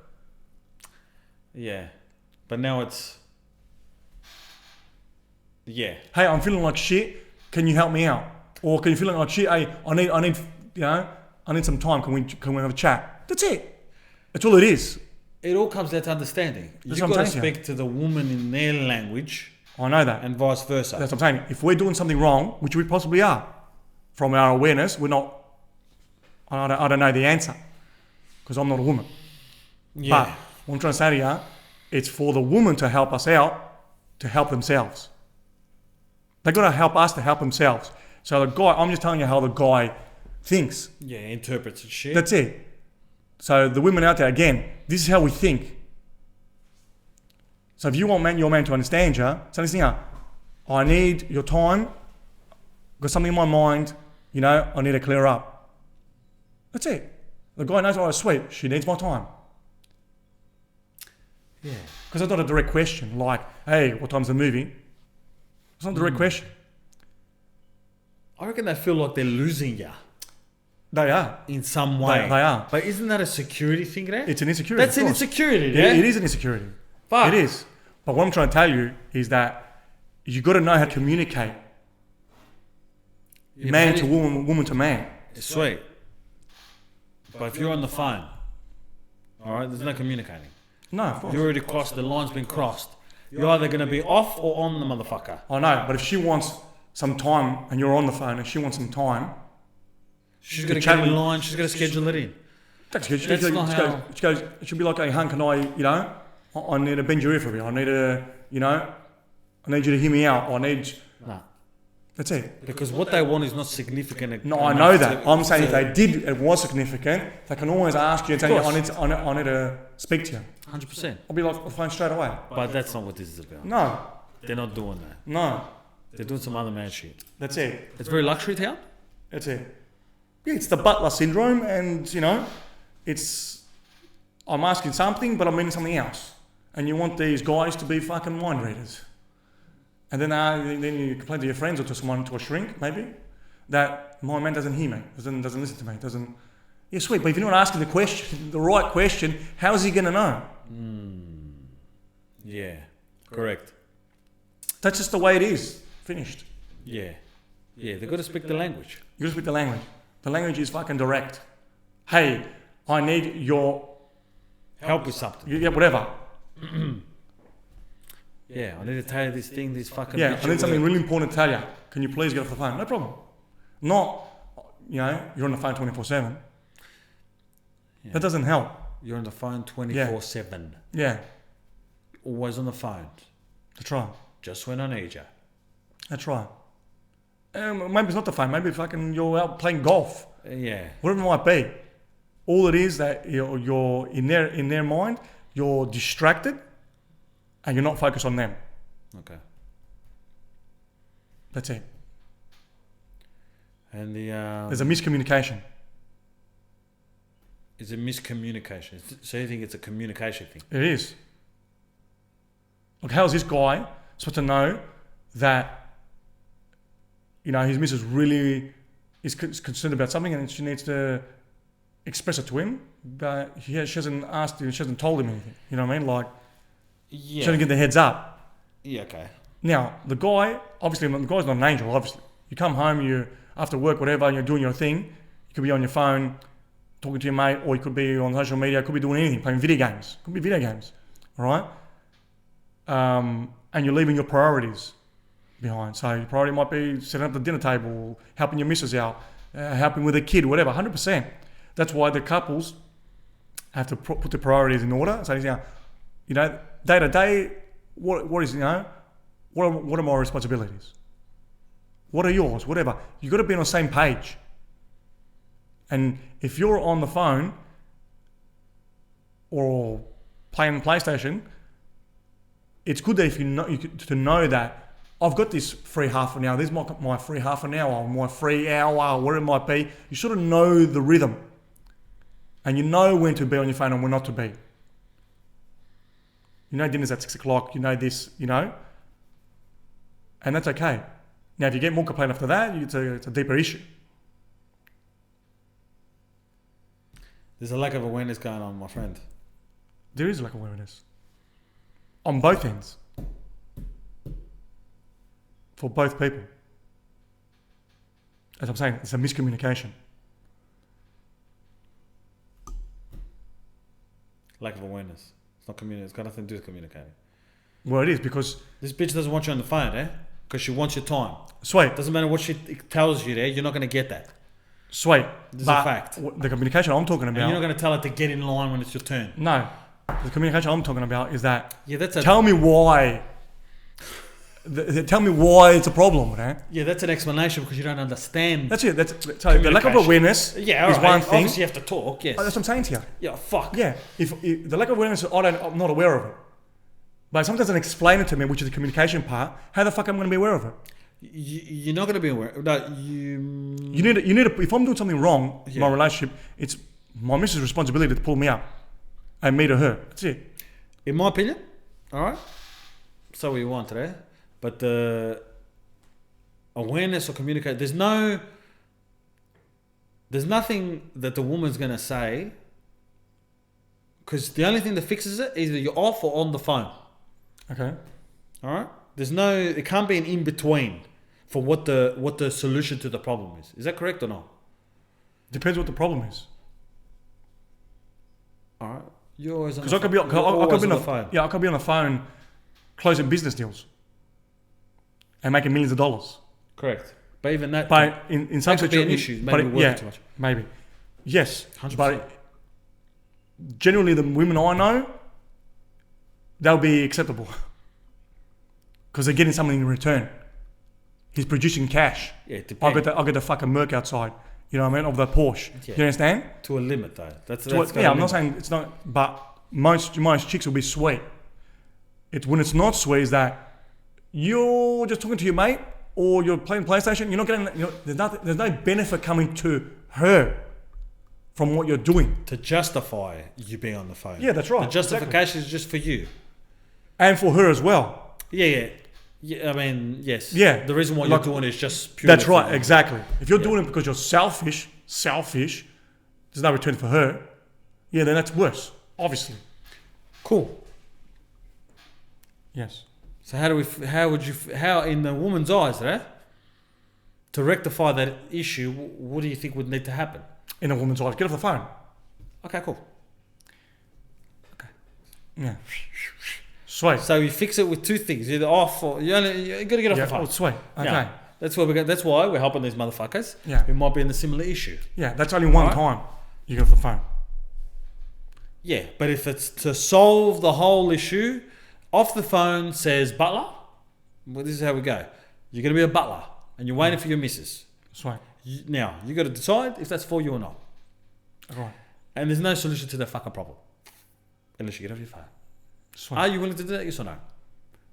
Yeah. But now it's. Yeah. Hey, I'm feeling like shit. Can you help me out? Or can you feel like shit? Hey, I need some time. Can we have a chat? That's it. That's all it is. It all comes down to understanding. That's You've what I'm got to saying to you. speak to the woman in their language I know that. and vice versa. That's what I'm saying. If we're doing something wrong, which we possibly are, from our awareness, we're not. I don't know the answer because I'm not a woman. Yeah. But what I'm trying to say to you, it's for the woman to help us out to help themselves. They've got to help us to help themselves. So the guy, I'm just telling you how the guy thinks. Yeah, interprets and shit. That's it. So the women out there, again, this is how we think. So if you want your man to understand you, so listen here, I need your time, got something in my mind, I need to clear up. That's it. The guy knows, oh, sweet, she needs my time. Yeah. Because it's not a direct question like, hey, what time's the movie? It's not a direct question. I reckon they feel like they're losing you They are. in some way. They are. But isn't that a security thing there? It's an insecurity. That's of an course. insecurity, yeah? It is an insecurity. Fuck. It is. But what I'm trying to tell you is that you got to know how to communicate. Yeah, Man but to woman, woman to man. Sweet. But if you're on the phone, alright, there's no communicating. No, of course. You already crossed, the line's been crossed. You're either going to be off or on the motherfucker. I know, but if she wants some time and you're on the phone and she wants some time, She's going to get in line, she's going to schedule it in. she'll be like, hey, hun, can I need to bend your ear for a bit. I need you to hear me out. No. That's it. Because what they want is not significant. No, I know that. I'm saying if they did, it was significant, they can always ask you and say, Of I course. need to speak to you. 100%. I'll be like, on the phone straight away. But that's not what this is about. No, They're not doing that. no, They're doing some other mad shit. that's it. It's very luxury town. That's it. Yeah, it's the butler syndrome, and it's I'm asking something, but I'm meaning something else. And you want these guys to be fucking mind readers. And then you complain to your friends or to someone, to a shrink maybe, that my man doesn't hear me, doesn't listen to me, doesn't. Yeah, sweet. But if you're not asking the right question, how is he gonna know? Yeah. Correct. That's just the way it is. Finished. Yeah. Yeah, they've got to speak the language. You gotta speak the language. The language is fucking direct. Hey, I need your Help with something. yeah, whatever. Yeah, I need to tell you this thing, this fucking Yeah, bitch I need at something work. really important to tell you. Can you please get off the phone? No problem. Not, you're on the phone 24/7. Yeah. That doesn't help. You're on the phone 24/7. Yeah, Always on the phone. that's right. Just when I need you. That's right. Maybe it's not the phone. Maybe fucking you're out playing golf. Yeah. Whatever it might be. All it is that you're in their mind. You're distracted, and you're not focused on them. Okay. That's it. And the There's a miscommunication. is a miscommunication. So you think it's a communication thing? It is. Like, how's this guy supposed to know that his missus really is concerned about something and she needs to express it to him, but she hasn't asked him, she hasn't told him anything. You know what I mean? Like, Yeah. she hasn't given the heads up. Yeah. Okay. Now, the guy, obviously, the guy's not an angel, obviously. You come home, you after work, whatever, and you're doing your thing. You could be on your phone, talking to your mate, or you could be on social media. You could be doing anything, playing video games. Could be video games, all right? And you're leaving your priorities behind. So your priority might be setting up the dinner table, helping your missus out, helping with a kid, whatever. 100%. That's why the couples have to put the priorities in order. So you know, day to day, what is, you know, what are my responsibilities? What are yours? Whatever. You got to be on the same page. And if you're on the phone or playing PlayStation, it's good that if to know that I've got this free half an hour. This is my free half an hour, or my free hour, whatever it might be. You sort of know the rhythm, and you know when to be on your phone and when not to be. You know dinner's at 6 o'clock. You know this. You know, and that's okay. Now, if you get more complaint after that, it's a deeper issue. There's a lack of awareness going on, my friend. There is a lack of awareness. On both ends. For both people. As I'm saying, it's a miscommunication. Lack of awareness. It's not communicating. It's got nothing to do with communicating. Well, it is because... This bitch doesn't want you on the phone, eh? Because she wants your time. Sweet. Doesn't matter what she tells you there, you're not going to get that. Sweet. This is a fact. The communication I'm talking about... And you're not going to tell her to get in line when it's your turn. No. The communication I'm talking about is that... Yeah, that's tell me why... tell me why it's a problem, right? Yeah, that's an explanation because you don't understand. That's it. So the lack of awareness is one thing. Obviously, you have to talk, yes. That's what I'm saying to you. Yeah, fuck. Yeah. If the lack of awareness, I'm not aware of it. But if someone doesn't explain it to me, which is the communication part, how the fuck am I going to be aware of it? You're not going to be aware. No, You need to, if I'm doing something wrong in my relationship, it's my missus' responsibility to pull me up and me to her. That's it. In my opinion, all right, so what you want today, but the awareness or communicate, there's nothing that the woman's going to say, because the only thing that fixes it is either you're off or on the phone. Okay. All right. It can't be an in between for what the solution to the problem is. Is that correct or not? Depends what the problem is. All right. You're always on the phone. Because I could be on the phone closing business deals and making millions of dollars. Correct. But even that. But in some situations, maybe working too much. Maybe. Yes. 100%. But generally, the women I know, they'll be acceptable because they're getting something in return. He's producing cash. Yeah, it depends. I'll get the fucking Merc outside. You know what I mean? Of the Porsche. Yeah. You understand? To a limit, though. I'm not saying it's not, but most chicks will be sweet. When it's not sweet is that you're just talking to your mate or you're playing PlayStation. You're not getting. There's no benefit coming to her from what you're doing. To justify you being on the phone. Yeah, that's right. The justification is just for you. And for her as well. Yeah. I mean, yes. Yeah. The reason why you're doing it is just purely. That's right, exactly. If you're doing it because you're selfish, there's no return for her. Yeah, then that's worse, obviously. Cool. Yes. So how in the woman's eyes, right? To rectify that issue, what do you think would need to happen? In a woman's eyes, get off the phone. Okay, cool. Okay. Yeah. Sweet. So you fix it with two things: either off or you got to get off the phone. Oh, sweet. Okay. Yeah. That's why we're helping these motherfuckers. Yeah. Who might be in a similar issue. Yeah, that's only one time you get off the phone. Yeah, but if it's to solve the whole issue, off the phone says butler. Well, this is how we go. You're going to be a butler, and you're waiting for your missus. Sweet. Now you got to decide if that's for you or not. Right. And there's no solution to that fucking problem unless you get off your phone. Sweet. Are you willing to do that? Yes or no?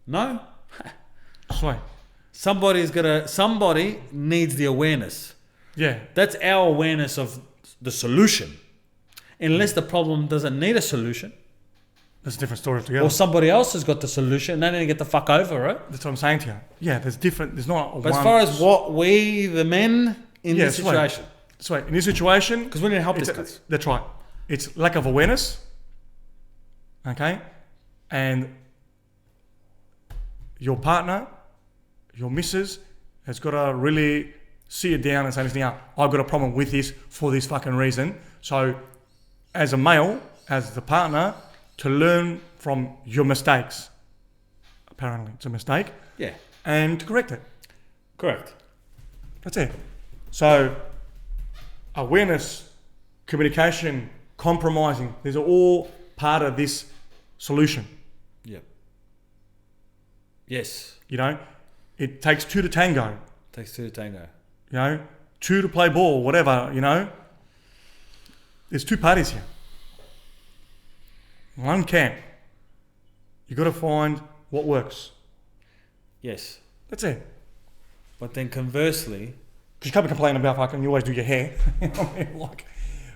No? Sweet. Somebody needs the awareness. Yeah. That's our awareness of the solution. Unless the problem doesn't need a solution. That's a different story altogether. Or somebody else has got the solution and they need to get the fuck over it. That's what I'm saying to you. Yeah, there's not But as far as what we, the men, in this situation. Sweet. In this situation. Because we need to help this guys. That's right. It's lack of awareness. Okay? And your partner, your missus, has got to really sit it down and say, listen, I've got a problem with this for this fucking reason. So as a male, as the partner, to learn from your mistakes. Apparently it's a mistake. Yeah. And to correct it. Correct. That's it. So awareness, communication, compromising, these are all part of this solution. Yep. Yes. You know, it takes two to tango. Takes two to tango. You know, two to play ball, whatever, you know. There's two parties here. One camp. You got to find what works. Yes. That's it. But then conversely, Because you can't be complaining about fucking you always do your hair. You know what I mean? Like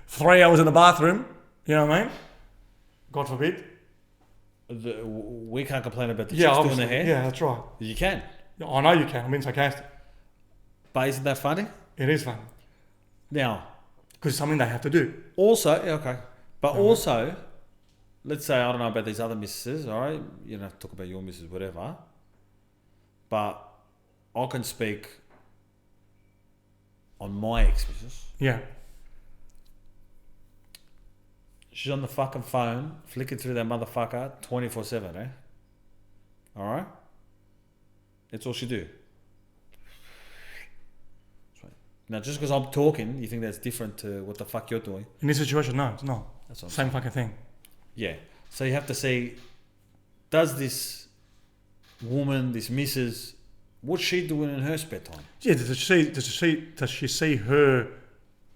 3 hours in the bathroom. You know what I mean? God forbid. we can't complain about the Yeah, chicks doing obviously. their hair. Yeah, that's right. You can. I know you can. I'm being sarcastic. But isn't that funny? It is fun. Now, Because it's something they have to do. also, okay. But also, let's say, I don't know about these other missuses, all right? You don't have to talk about your missus, whatever. But I can speak on my ex-missus. Yeah. She's on the fucking phone, flicking through that motherfucker 24/7, eh? All right? That's all she do. Now, just because I'm talking, you think that's different to what the fuck you're doing? In this situation, no, it's not. That's what I'm Same fucking thing. Yeah. So you have to see, does this woman, this missus, what's she doing in her spare time? Yeah, does she see her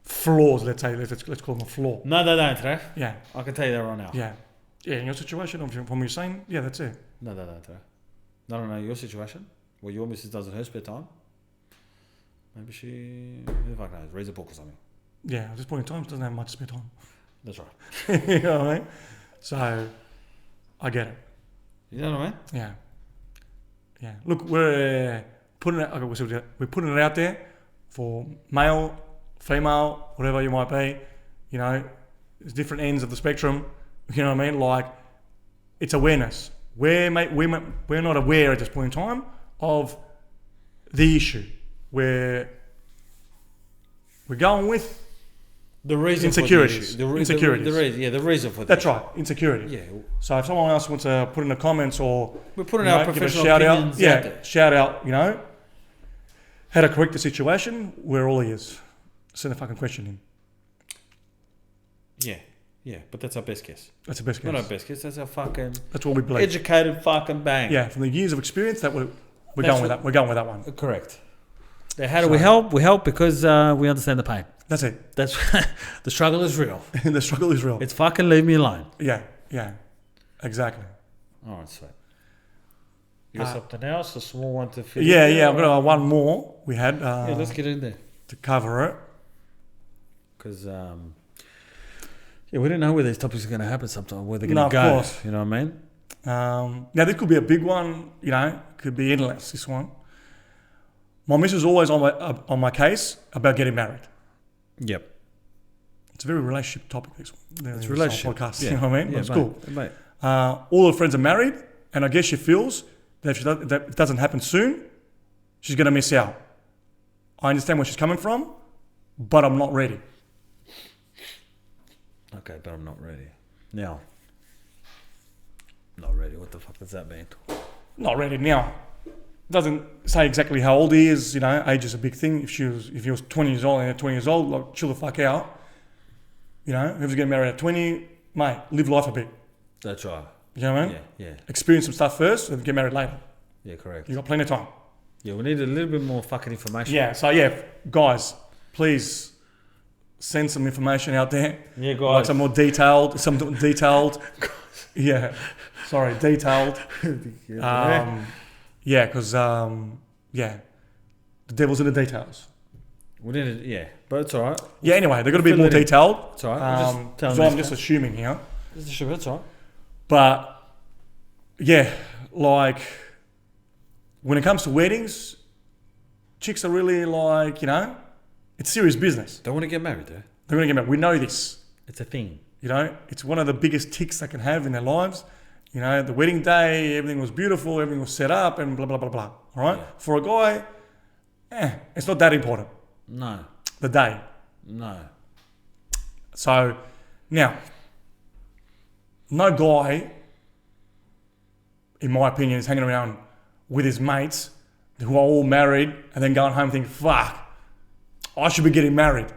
flaws, let's say, let's call them a flaw. No, they don't, right? Yeah, I can tell you that right now. yeah. Yeah, in your situation, from what you're saying, yeah, that's it. No, they don't, right? No, your situation, what your missus does in her spare time, maybe she, who the fuck knows, reads a book or something. Yeah, at this point in time, she doesn't have much spare time. That's right. You know what I mean? So, I get it. You know what I mean? Yeah. Yeah. Look, we're putting it out there for male, female, whatever you might be. You know, there's different ends of the spectrum. You know what I mean? Like, it's awareness. We're not aware at this point in time of the issue. We're going with The reason insecurities. For the issue. Insecurities. The reason for That's the right, insecurity. Yeah. So if someone else wants to put in the comments or We're putting you our know, give a professional shout opinions out, out there. shout out, you know, how to correct the situation, we're all ears. Send a fucking question in. Yeah, but that's our best guess. That's the best case. Not our best guess, that's our fucking That's what we believe. educated fucking bang. Yeah, from the years of experience, that we're That's going with what- that. We're going with that one. Correct. Now, how do we help? We help because we understand the pain. That's it. That's the struggle is real. The struggle is real. It's fucking leave me alone. Yeah, exactly. All right, sweet. You got something else? A small one to fit? Yeah, in I've there, got or- one more we had yeah, let's get in there. to cover it. Because yeah, we don't know where these topics are going to happen. Sometimes where they're No, going to of go. course. You know what I mean? Now, this could be a big one, you know, could be endless, this one. My missus is always on my case about getting married. Yep. It's a very relationship topic, this one. It's relationship. Podcast, Yeah. you know what I mean? Yeah, It's mate. cool. Mate. All her friends are married, and I guess she feels that if that it doesn't happen soon, she's going to miss out. I understand where she's coming from, but I'm not ready. Okay, but I'm not ready. Now. Not ready. What the fuck does that mean? Not ready now. Doesn't say exactly how old he is. You know, age is a big thing. If he was 20 years old and they're 20 years old, like chill the fuck out. You know, whoever's getting married at 20, mate, live life a bit. That's right. You know what I mean? Yeah. Experience some stuff first, and get married later. Yeah, correct. You got plenty of time. Yeah, we need a little bit more fucking information. Yeah. So guys, please send some information out there. Yeah, guys. Like some more detailed. Yeah. Sorry, detailed. Yeah, because the devil's in the details. We need to, yeah, but it's alright. Yeah. Anyway, they're going to be Fill more it in. detailed. It's alright. We'll just tell So them I'm just assuming here. It's alright. But yeah, like when it comes to weddings, chicks are really like, you know, it's serious business. Don't want to get married, though. They're going to get married. We know this. It's a thing. You know, it's one of the biggest ticks they can have in their lives. You know, the wedding day, everything was beautiful, everything was set up, and blah, blah, blah, blah. All right? Yeah. For a guy, it's not that important. No. The day. No. So, now, no guy, in my opinion, is hanging around with his mates who are all married and then going home thinking, fuck, I should be getting married.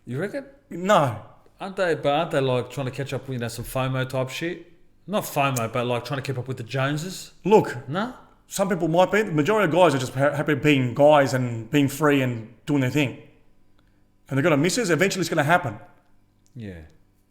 You reckon? No. Aren't they like trying to catch up with, some FOMO type shit? Not FOMO, but like trying to keep up with the Joneses? Look, No? some people might be. The majority of guys are just happy being guys and being free and doing their thing. And they've got a missus, eventually it's going to happen. Yeah.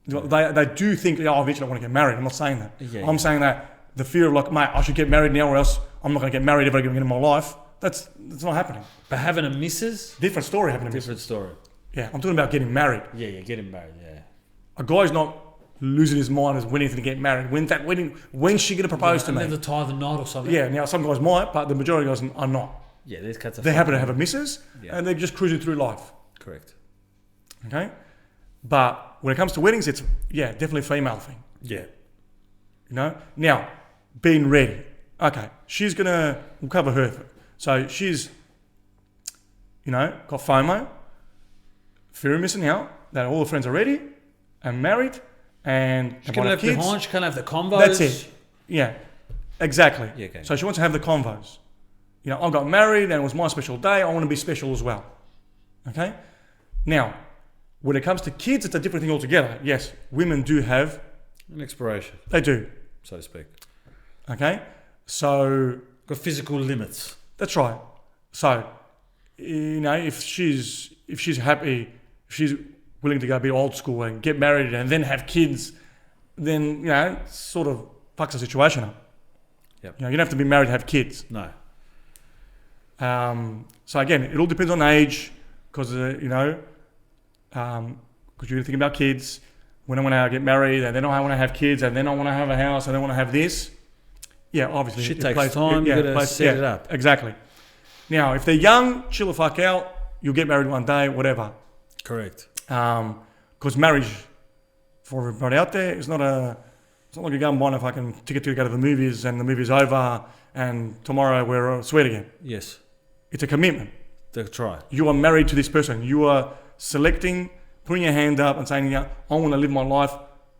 They do think, eventually I want to get married. I'm not saying that. Yeah, I'm saying that the fear of like, mate, I should get married now or else I'm not going to get married ever again in my life. That's not happening. But having a missus? Different story happening. Different story. Yeah, I'm talking about getting married. Yeah, getting married, yeah. A guy's not losing his mind as when to get married. When's she going to propose to me? And then the tie of the knot or something. Yeah, now some guys might, but the majority of guys are not. Yeah, these cats are... They happen to have a missus and they're just cruising through life. Correct. Okay? But when it comes to weddings, it's, definitely a female thing. Yeah. Now, being ready. Okay, we'll cover her. So she's, got FOMO, fear of missing out, that all her friends are ready and married and she can't have kids. behind, she can't have the convos. That's it. Yeah, exactly. Yeah, okay. So she wants to have the convos. I got married and it was my special day. I want to be special as well. Okay? Now, when it comes to kids, it's a different thing altogether. Yes, women do have... An expiration. They do. So to speak. Okay? So... Got physical limits. That's right. So, if she's happy, if she's willing to go a bit old school and get married and then have kids, then, it sort of fucks the situation up. Yep. You don't have to be married to have kids. No. So again, it all depends on age, because because you're thinking about kids. When I want to get married, and then I want to have kids, and then I want to have a house, and then I want to have this. Yeah, obviously. Shit takes time. You got to set it up. Exactly. Now, if they're young, chill the fuck out. You'll get married one day, whatever. Correct. Because marriage, for everybody out there, it's not like you go and buy a fucking ticket to go to the movies, and the movie's over, and tomorrow we're sweet again. Yes. It's a commitment. That's right. You are married to this person. You are selecting, putting your hand up and saying, I want to live my life,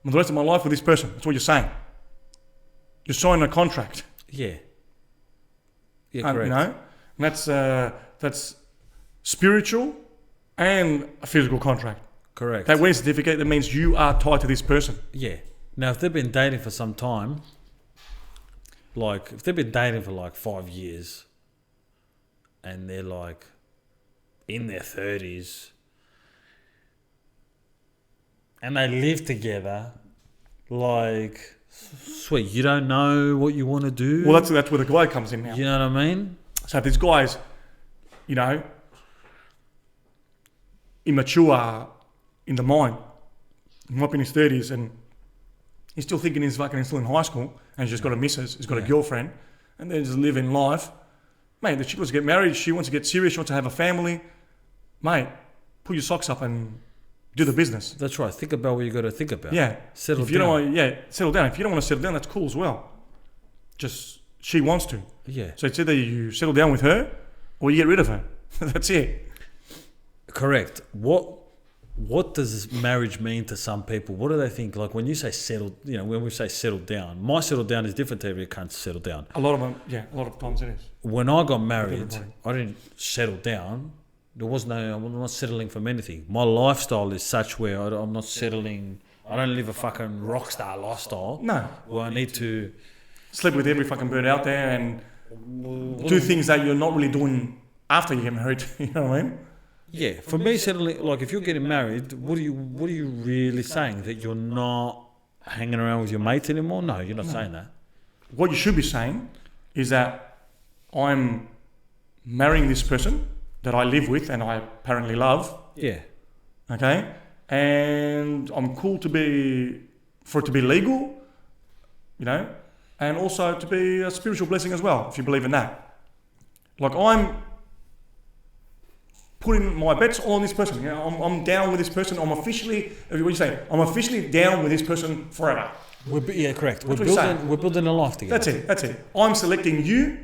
the rest of my life with this person. That's what you're saying. You're signing a contract. Yeah. Yeah, correct. And that's spiritual and a physical contract. Correct. That wedding certificate, that means you are tied to this person. Yeah. Now, if they've been dating for some time, like if they've been dating for like 5 years and they're like in their 30s and they live together, like, sweet, you don't know what you want to do. Well, that's where the guy comes in now. You know what I mean? So if this guy's, immature in the mind, he might be in his 30s and he's still thinking he's still in high school and he's just got a missus, he's got a girlfriend, and they're just living life. Mate, the chick wants to get married, she wants to get serious, she wants to have a family. Mate, pull your socks up and do the business. That's right. Think about what you got to think about. Yeah. Settle if you down. Settle down. If you don't want to settle down, that's cool as well. Just, she wants to. Yeah. So it's either you settle down with her or you get rid of her. That's it. Correct. What does marriage mean to some people? What do they think? Like when you say settle, when we say settle down, my settle down is different to every cunt's settle down. A lot of times it is. When I got married, I didn't settle down. I'm not settling for anything. My lifestyle is such where I'm not settling. I don't live a fucking rock star lifestyle. No. Well, I need to sleep with every fucking bird out there and do things that you're not really doing after you get married. You know what I mean? Yeah. For me, settling, like if you're getting married, what are you really saying? That you're not hanging around with your mates anymore? No, you're not saying that. What you should be saying is that I'm marrying this person that I live with and I apparently love. Yeah. Okay? And I'm cool for it to be legal, and also to be a spiritual blessing as well, if you believe in that. Like I'm putting my bets all on this person. I'm down with this person. I'm officially down with this person forever. Correct. We're building a life together. That's it. I'm selecting you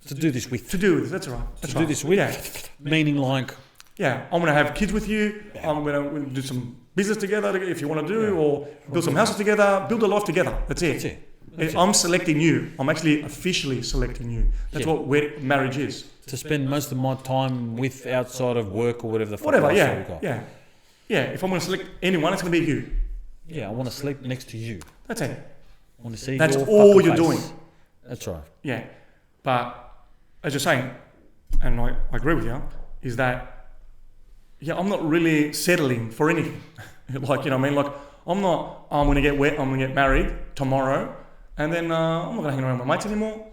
To do this with. To do this, that's right. That's To right. do this with. Yeah. Meaning like, Yeah, I'm gonna have kids with you. I'm gonna do some business together if you want to do, or build some houses together. Build a life together. That's it. that's it. That's I'm selecting you. I'm actually officially selecting you. That's Yeah. what marriage is. To spend most of my time with outside of work or whatever the fuck. Whatever. lifestyle we Yeah. got. Yeah. Yeah. If I'm gonna select anyone, it's gonna be you. Yeah, I want to sleep next to you. That's it. I want to see That's your all fucking you're face. doing. That's right. Yeah. But as you're saying, and I agree with you, is that yeah, I'm not really settling for anything. Like, you know what I mean? Like, I'm gonna get married tomorrow, and then I'm not gonna hang around with my mates anymore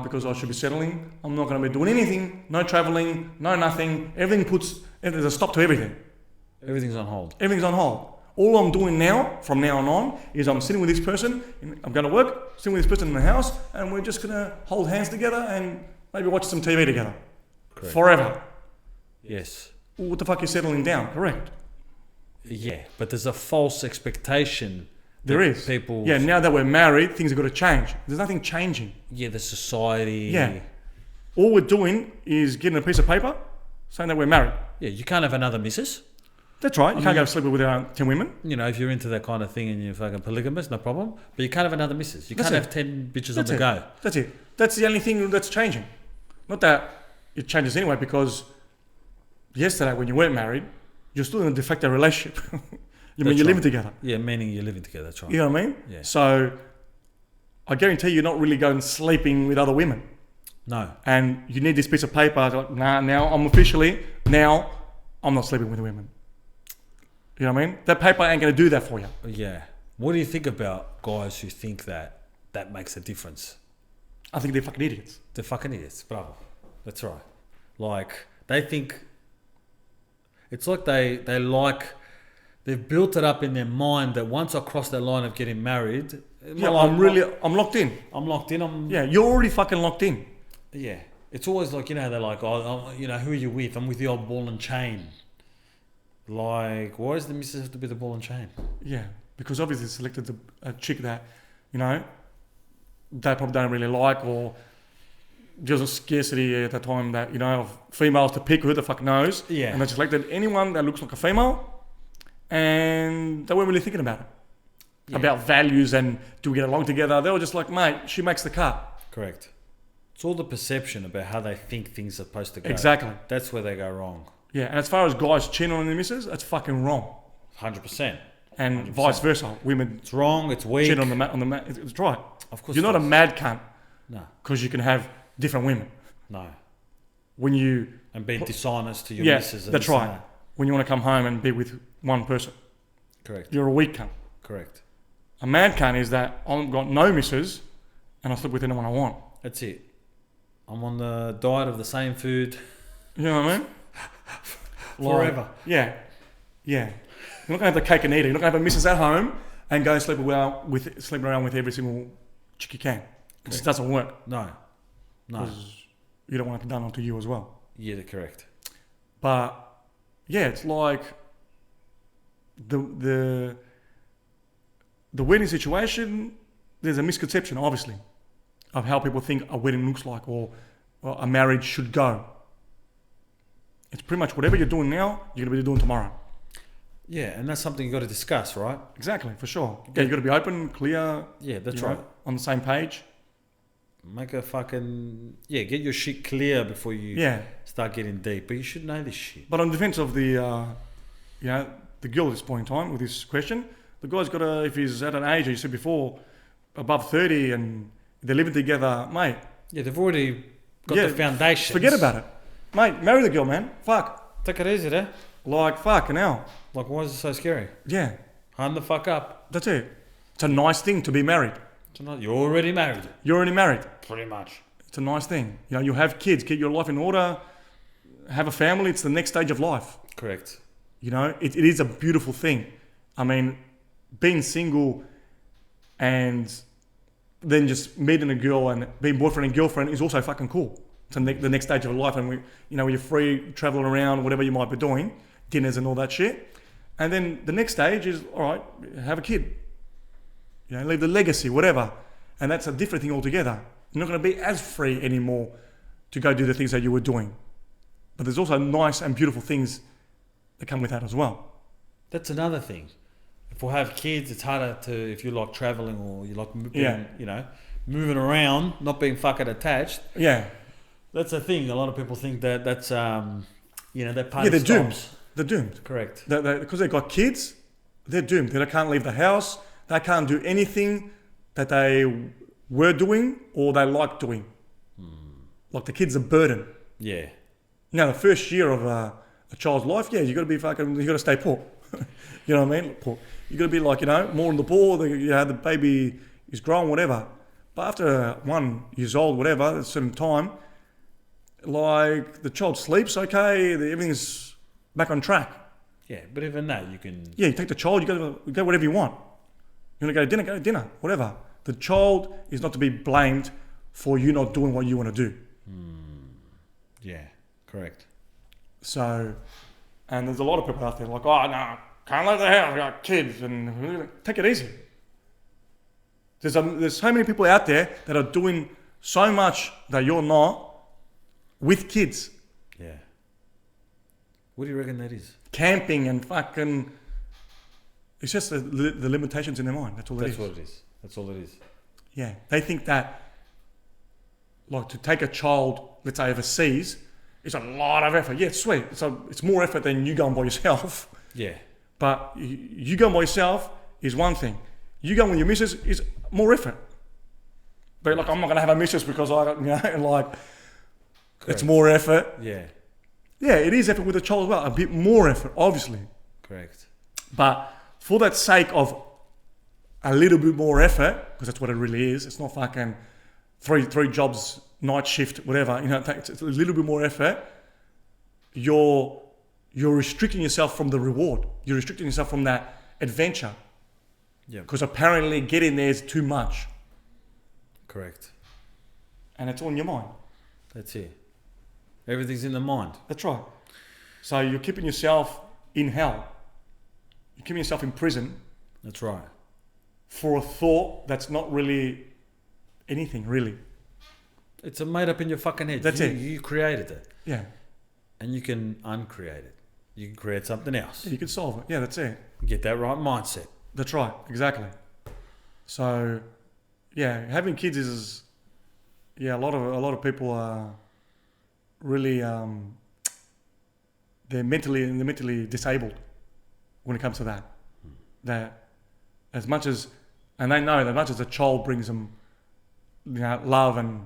because I should be settling. I'm not gonna be doing anything, no traveling, no nothing. There's a stop to everything. Everything's on hold. Everything's on hold. All I'm doing now, from now on, is I'm sitting with this person, I'm gonna work, sitting with this person in the house, and we're just gonna hold hands together and maybe watch some TV together. Correct. Forever. Yes. What the fuck is settling down? Correct. Yeah, but there's a false expectation. There that is. People. Yeah, now that we're married, things have got to change. There's nothing changing. Yeah, the society. Yeah. All we're doing is getting a piece of paper saying that we're married. Yeah, you can't have another missus. That's right. You can't go sleep with 10 women. You know, if you're into that kind of thing and you're fucking polygamous, no problem. But you can't have another missus. You That's can't it. have 10 bitches on That's the it. go. That's it. That's the only thing that's changing. Not that it changes anyway, because yesterday when you weren't married, you're still in a de facto relationship. You're That's living right. together. Yeah, meaning you're living together. That's right. You know what I mean? Yeah. So I guarantee you're not really going sleeping with other women. No. And you need this piece of paper. Like, now I'm not sleeping with women. You know what I mean? That paper ain't going to do that for you. Yeah. What do you think about guys who think that makes a difference? I think they're fucking idiots. They're fucking idiots. Bravo. That's right. Like, they think... It's like they've built it up in their mind that once I cross that line of getting married... Yeah, I'm locked in. I'm locked in. Yeah, you're already fucking locked in. Yeah. It's always like, you know, they're like, oh, you know, who are you with? I'm with the old ball and chain. Like, why does the missus have to be the ball and chain? Yeah, because obviously selected a chick that, you know, they probably don't really like, or there's a scarcity at the time that, you know, of females to pick, who the fuck knows. Yeah. And they selected anyone that looks like a female, and they weren't really thinking about it. Yeah. About values and do we get along together. They were just like, mate, she makes the cut. Correct. It's all the perception about how they think things are supposed to go. Exactly. That's where they go wrong. Yeah, and as far as guys cheating on their missus, that's fucking wrong. 100%. And 100%. vice versa. Women It's wrong, it's weak. cheat on the man. It's right. Of course You're not a it is. mad cunt No, because you can have different women. no. When you... And be dishonest to your Yeah, missus. And that's this and right. that. When you want to come home and be with one person. Correct. You're a weak cunt. Correct. A mad cunt is that I've got no missus and I sleep with anyone I want. That's it. I'm on the diet of the same food You know what I mean? forever. Yeah. Yeah. You're not going to have the cake and eat it. You're not going to have a missus at home and go and sleep around with every single chick you can. It just doesn't work. No. No. Because you don't want it done onto you as well. Yeah, correct. But yeah, it's like the wedding situation, there's a misconception, obviously, of how people think a wedding looks like or a marriage should go. It's pretty much whatever you're doing now, you're going to be doing tomorrow. Yeah, and that's something you got to discuss, right? Exactly, for sure. Yeah, you got to be open, clear. Yeah, that's you know, right. on the same page. Make a fucking... Yeah, get your shit clear before you Yeah. start getting deep. But you should know this shit. But on defense of the, the girl at this point in time with this question, the guy's got to, if he's at an age, you said before, above 30 and they're living together, mate. Yeah, they've already got Yeah, the foundations. Forget about it. Mate, marry the girl, man. Fuck. Take it easy there. Like, fucking hell. Like, why is it so scary? Yeah, Hand the fuck up. that's it. It's a nice thing to be married. So not, you're already married. You're already married. Pretty much. It's a nice thing. You know, you have kids, get your life in order, have a family. It's the next stage of life. Correct. You know, it is a beautiful thing. I mean, being single and then just meeting a girl and being boyfriend and girlfriend is also fucking cool. It's the next stage of life, and when you're free traveling around, whatever you might be doing, dinners and all that shit. And then the next stage is, all right, have a kid. You know, leave the legacy, whatever. And that's a different thing altogether. You're not going to be as free anymore to go do the things that you were doing. But there's also nice and beautiful things that come with that as well. That's another thing. If we have kids, it's harder to, if you like traveling or you like being, moving around, not being fucking attached. Yeah. That's a thing. A lot of people think that that's, that part they're stops. doomed. They're doomed. Correct. Because they've got kids, they're doomed. They can't leave the house. They can't do anything that they were doing or they like doing. Like the kid's a burden. Yeah. The first year of a child's life, you got to be fucking, you got to stay poor. You know what I mean? Poor. You got to be like, more on the poor. The baby is growing, whatever. But after 1 year old, whatever, at a certain time, like the child sleeps, okay, everything's back on track. Yeah, but even that you can. Yeah, you take the child, you go whatever you want. You want to go to dinner, whatever. The child is not to be blamed for you not doing what you want to do. Yeah, correct. So, and there's a lot of people out there like, oh no, can't leave the house, I got kids, and take it easy. There's so many people out there that are doing so much that you're not with kids. Yeah. What do you reckon that is? Camping and fucking, it's just the limitations in their mind. That's all it is. That's what it is. That's all it is. Yeah, they think that, like, to take a child, let's say overseas, is a lot of effort. Yeah, it's sweet. It's more effort than you going by yourself. Yeah. But you going by yourself is one thing. You going with your missus is more effort. But like, I'm not gonna have a missus because Correct. it's more effort. Yeah. Yeah, it is effort with a child as well. A bit more effort, obviously. Correct. But for that sake of a little bit more effort, because that's what it really is. It's not fucking three jobs, night shift, whatever. It's a little bit more effort. You're restricting yourself from the reward. You're restricting yourself from that adventure. Yeah. Because apparently getting there is too much. Correct. And it's all in your mind. That's it. Everything's in the mind. That's right. So you're keeping yourself in hell. You're keeping yourself in prison. That's right. For a thought that's not really anything, really. It's made up in your fucking head. That's it. You created it. Yeah. And you can uncreate it. You can create something else. Yeah, you can solve it. Yeah, that's it. Get that right mindset. That's right. Exactly. So, yeah, having kids is, a lot of people are really, they're mentally disabled when it comes to that. That as much as, and they know that as much as a child brings them, love and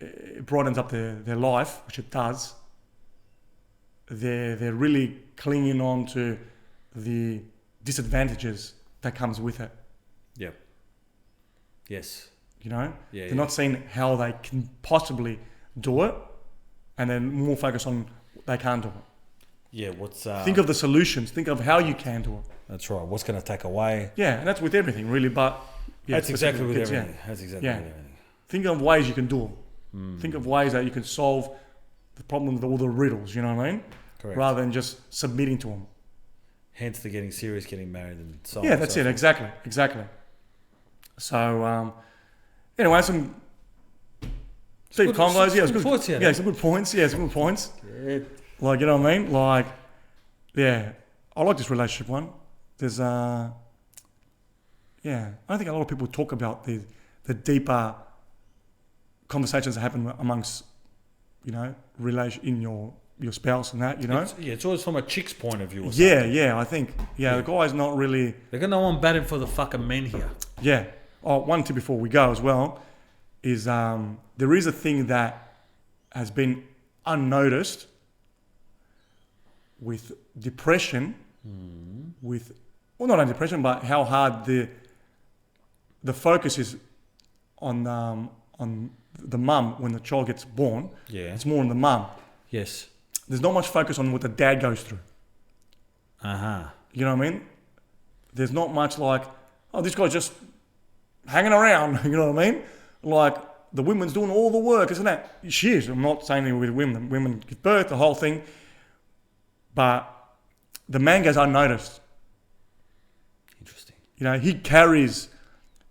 it brightens up their life, which it does, they're really clinging on to the disadvantages that comes with it. Yep. Yes. Yeah, they're not seeing how they can possibly do it, and then more focus on they can't do it. Yeah, what's... think of the solutions. Think of how you can do it. That's right. What's going to take away? Yeah, and that's with everything, really, but... Yeah, that's exactly with kids, everything. That's exactly with everything. Think of ways you can do it. Think of ways that you can solve the problem with all the riddles, you know what I mean? Correct. Rather than just submitting to them. Hence the getting serious, getting married and so on. Yeah, that's it. Exactly. So, anyway, some deep combos. Yeah, it's good. Points, yeah, some good points. Yeah, some good points. Yeah. Like, you know what I mean? Like, yeah, I like this relationship one. There's, I don't think a lot of people talk about the deeper conversations that happen amongst, relation in your spouse and that, It's always from a chick's point of view or something. Yeah, I think. Yeah, the guy's not really... They've got no one batting for the fucking men here. Yeah. Oh, one tip before we go as well is there is a thing that has been unnoticed with depression, not only depression, but how hard the focus is on the mum when the child gets born. Yeah. It's more on the mum. Yes. There's not much focus on what the dad goes through. Uh-huh. You know what I mean? There's not much like, oh, this guy's just hanging around, you know what I mean? Like, the woman's doing all the work, isn't it? She is. I'm not saying anything with women. Women give birth, the whole thing. But the man goes unnoticed. Interesting. He carries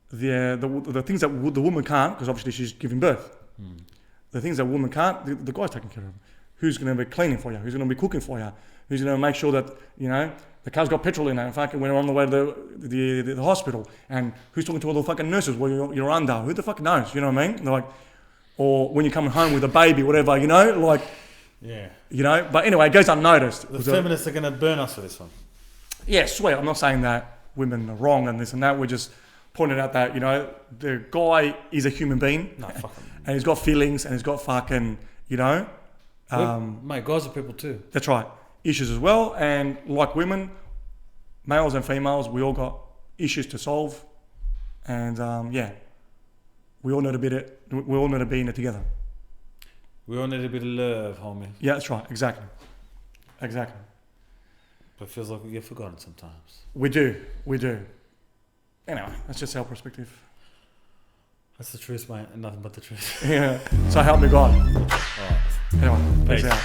the things that the woman can't, because obviously she's giving birth. The things that woman can't, the guy's taking care of. Who's going to be cleaning for you? Who's going to be cooking for you? Who's going to make sure that, the car's got petrol in it, and fucking when we're on the way to the hospital, and who's talking to all the fucking nurses while you're under? Who the fuck knows? You know what I mean? Like, or when you're coming home with a baby, whatever, like, yeah. But anyway, it goes unnoticed. The feminists are going to burn us for this one. Yeah, sweet. I'm not saying that women are wrong and this and that. We're just pointing out that, the guy is a human being. No, fuck him. And he's got feelings and he's got fucking, mate, guys are people too. That's right. Issues as well. And like women, males and females, we all got issues to solve. And we all need to be in it together. We all need a bit of love, homie. Yeah, that's right. Exactly. But it feels like we get forgotten sometimes. We do. Anyway, that's just our perspective. That's the truth, mate, and nothing but the truth. Yeah. So help me God. All right. Anyway, peace Peace. out.